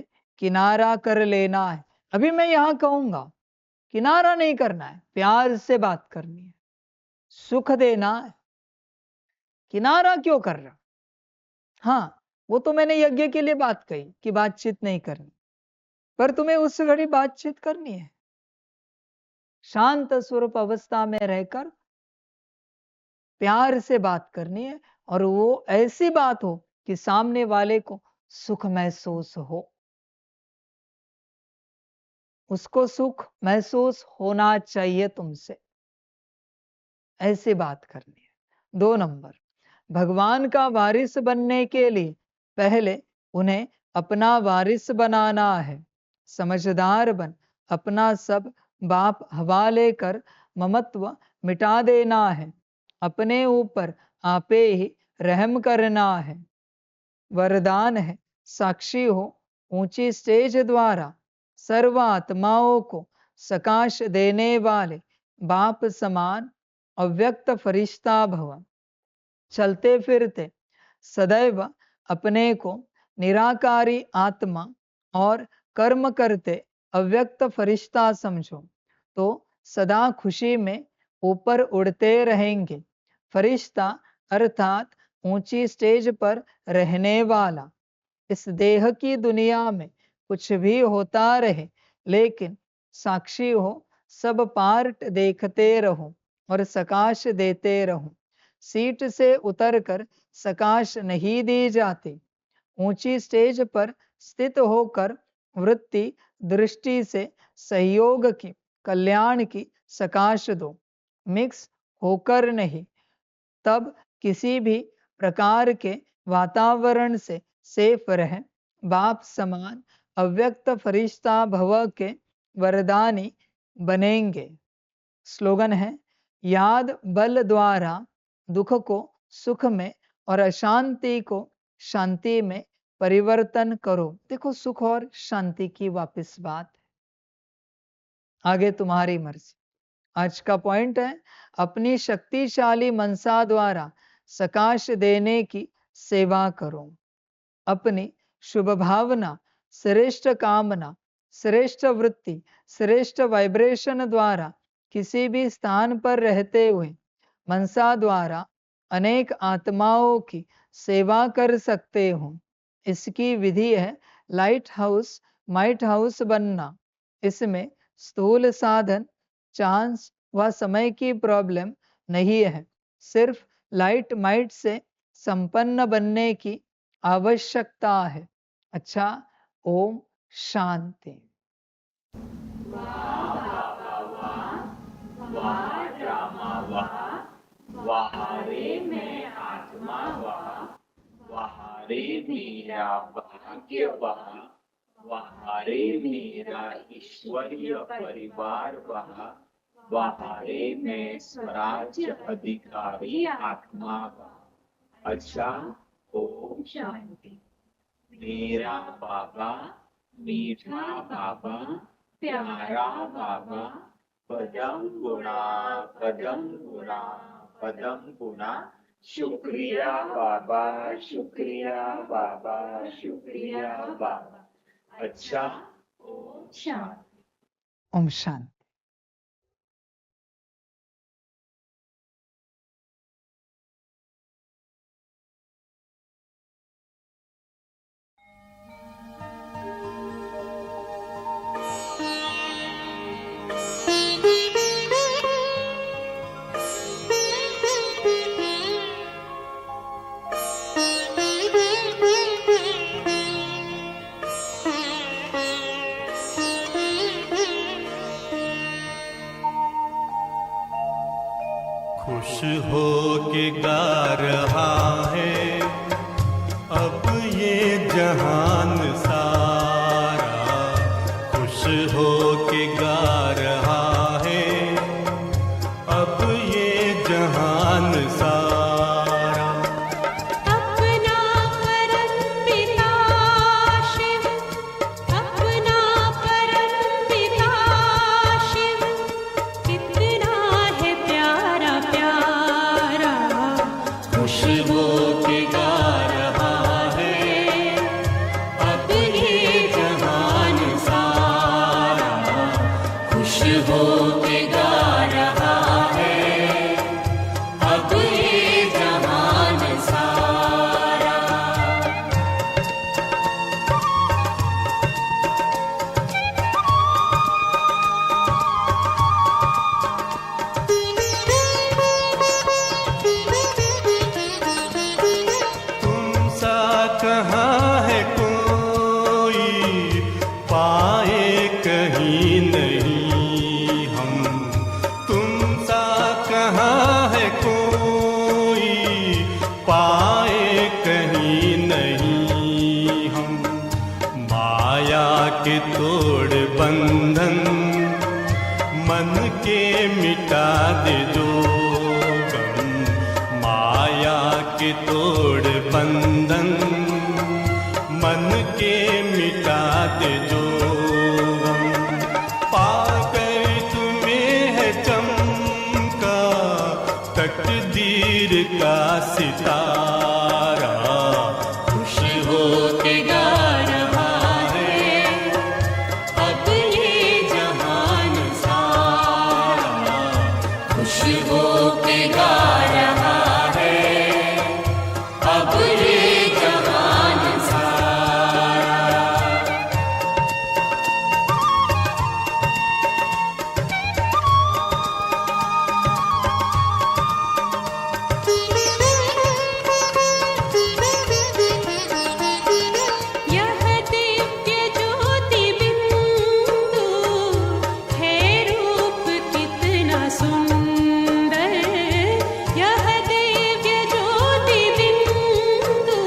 किनारा कर लेना है। अभी मैं यहां कहूंगा, किनारा नहीं करना है, प्यार से बात करनी है, सुख देना है। किनारा क्यों कर रहा? हाँ, वो तो मैंने यज्ञ के लिए बात कही कि बातचीत नहीं करनी, पर तुम्हें उस घड़ी बातचीत करनी है। शांत स्वरूप अवस्था में रहकर प्यार से बात करनी है, और वो ऐसी बात हो कि सामने वाले को सुख महसूस हो। उसको सुख महसूस होना चाहिए तुमसे, ऐसी बात करनी है। 2 नंबर, भगवान का वारिस बनने के लिए पहले उन्हें अपना वारिस बनाना है। समझदार बन अपना सब बाप हवाले कर ममत्व मिटा देना है। अपने ऊपर आपे ही रहम करना है। वरदान है साक्षी हो ऊंची स्टेज द्वारा सर्व आत्माओं को सकाश देने वाले बाप समान अव्यक्त फरिश्ता भव। चलते फिरते सदैव अपने को निराकारी आत्मा और कर्म करते अव्यक्त फरिश्ता समझो तो सदा खुशी में ऊपर उड़ते रहेंगे। फरिश्ता अर्थात ऊंची स्टेज पर रहने वाला। इस देह की दुनिया में कुछ भी होता रहे, लेकिन साक्षी हो, सब पार्ट देखते रहो और सकाश देते रहो। सीट से उतरकर सकाश नहीं दी जाती। ऊंची स्टेज पर स्थित होकर वृत्ति दृष्टि से सहयोग की, कल्याण की सकाश दो, मिक्स होकर नहीं। तब किसी भी प्रकार के वातावरण से सेफ रह बाप समान अव्यक्त फरिश्ता भव के वरदानी बनेंगे। स्लोगन है, याद बल द्वारा दुख को सुख में और अशांति को शांति में परिवर्तन करो। देखो, सुख और शांति की वापस बात है, आगे तुम्हारी मर्जी। आज का पॉइंट है, अपनी शक्तिशाली मनसा द्वारा सकाश देने की सेवा करो। अपनी शुभ भावना, श्रेष्ठ कामना, श्रेष्ठ वृत्ति, श्रेष्ठ वाइब्रेशन द्वारा किसी भी स्थान पर रहते हुए मनसा द्वारा अनेक आत्माओं की सेवा कर सकते हो। इसकी विधि है लाइट हाउस माइट हाउस बनना। इसमें स्थूल साधन, चांस व समय की प्रॉब्लम नहीं है, सिर्फ लाइट माइट से संपन्न बनने की आवश्यकता है। अच्छा, ओम शांति। वहारे में आत्मा वहारे मेरा भाग्य वहारे मेरा ईश्वरीय परिवार वहारे में स्वराज्य अधिकारी आत्मा। अच्छा, ओम शांति। मेरा बाबा मीठा बाबा प्यारा बाबा पदम गुणा पदम गुणा पदम गुणा। शुक्रिया बाबा शुक्रिया बाबा शुक्रिया बाबा। अच्छा, ओम शांति। ओम शांति। खुश हो के गा रहा है अब ये जहान सारा, खुश हो के गा रहा है अब ये जहान सारा। अपना परम पिता शिव, अपना परम पिता शिव, कितना है प्यारा प्यारा। खुश हो के गा रहा है अब ये जहान सारा, खुश हो के गा रहा है अब ये जहान सारा। तुम सा कहाँ है कोई पाए कहीं नहीं हम, तुम सा कहाँ है कोई पाए कहीं नहीं हम। माया के तोड़ बंधन मन के मिटा दे जो गम, माया के तोड़ बंधन मन के मिटा दे जो गम। पाकर तुम्हें है चमका तकदीर का सितारा, खुश हो के गा रहा है अब ये जहान सारा, खुश हो के गा रहा है अब ये जहान सारा। यह दिव्य ज्योति बिंदु है रूप कितना सुंदर। यह दिव्य ज्योति बिंदु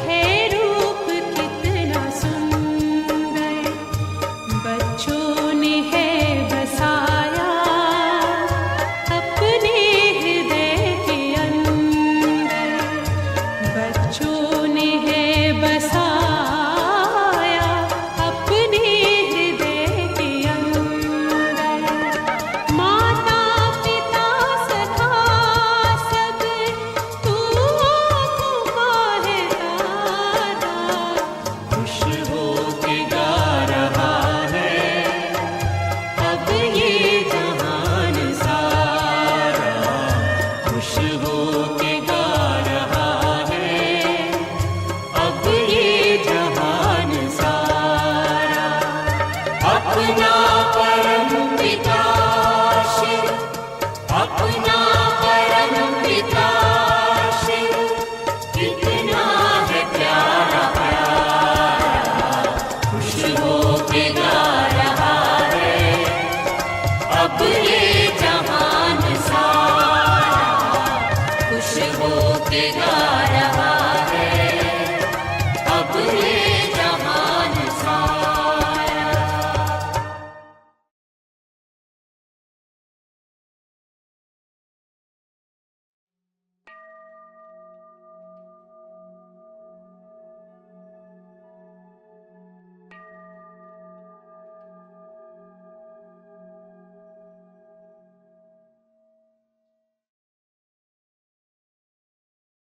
है रूप कितना सुंदर। बच्चों ने है बसाया अपने हृदय के अंदर। बच्चों ने है बसाया अपने हृदय के अंदर। माता पिता सखा सब तू आँखों है तारा, खुश हो के गा रहा है अब ये जहान सारा, खुश हो के गा रहा है अब ये जहान सारा। अपना परम पिता शिव, अपना परम पिता शिव, कितना है प्यारा प्यारा। खुश हो के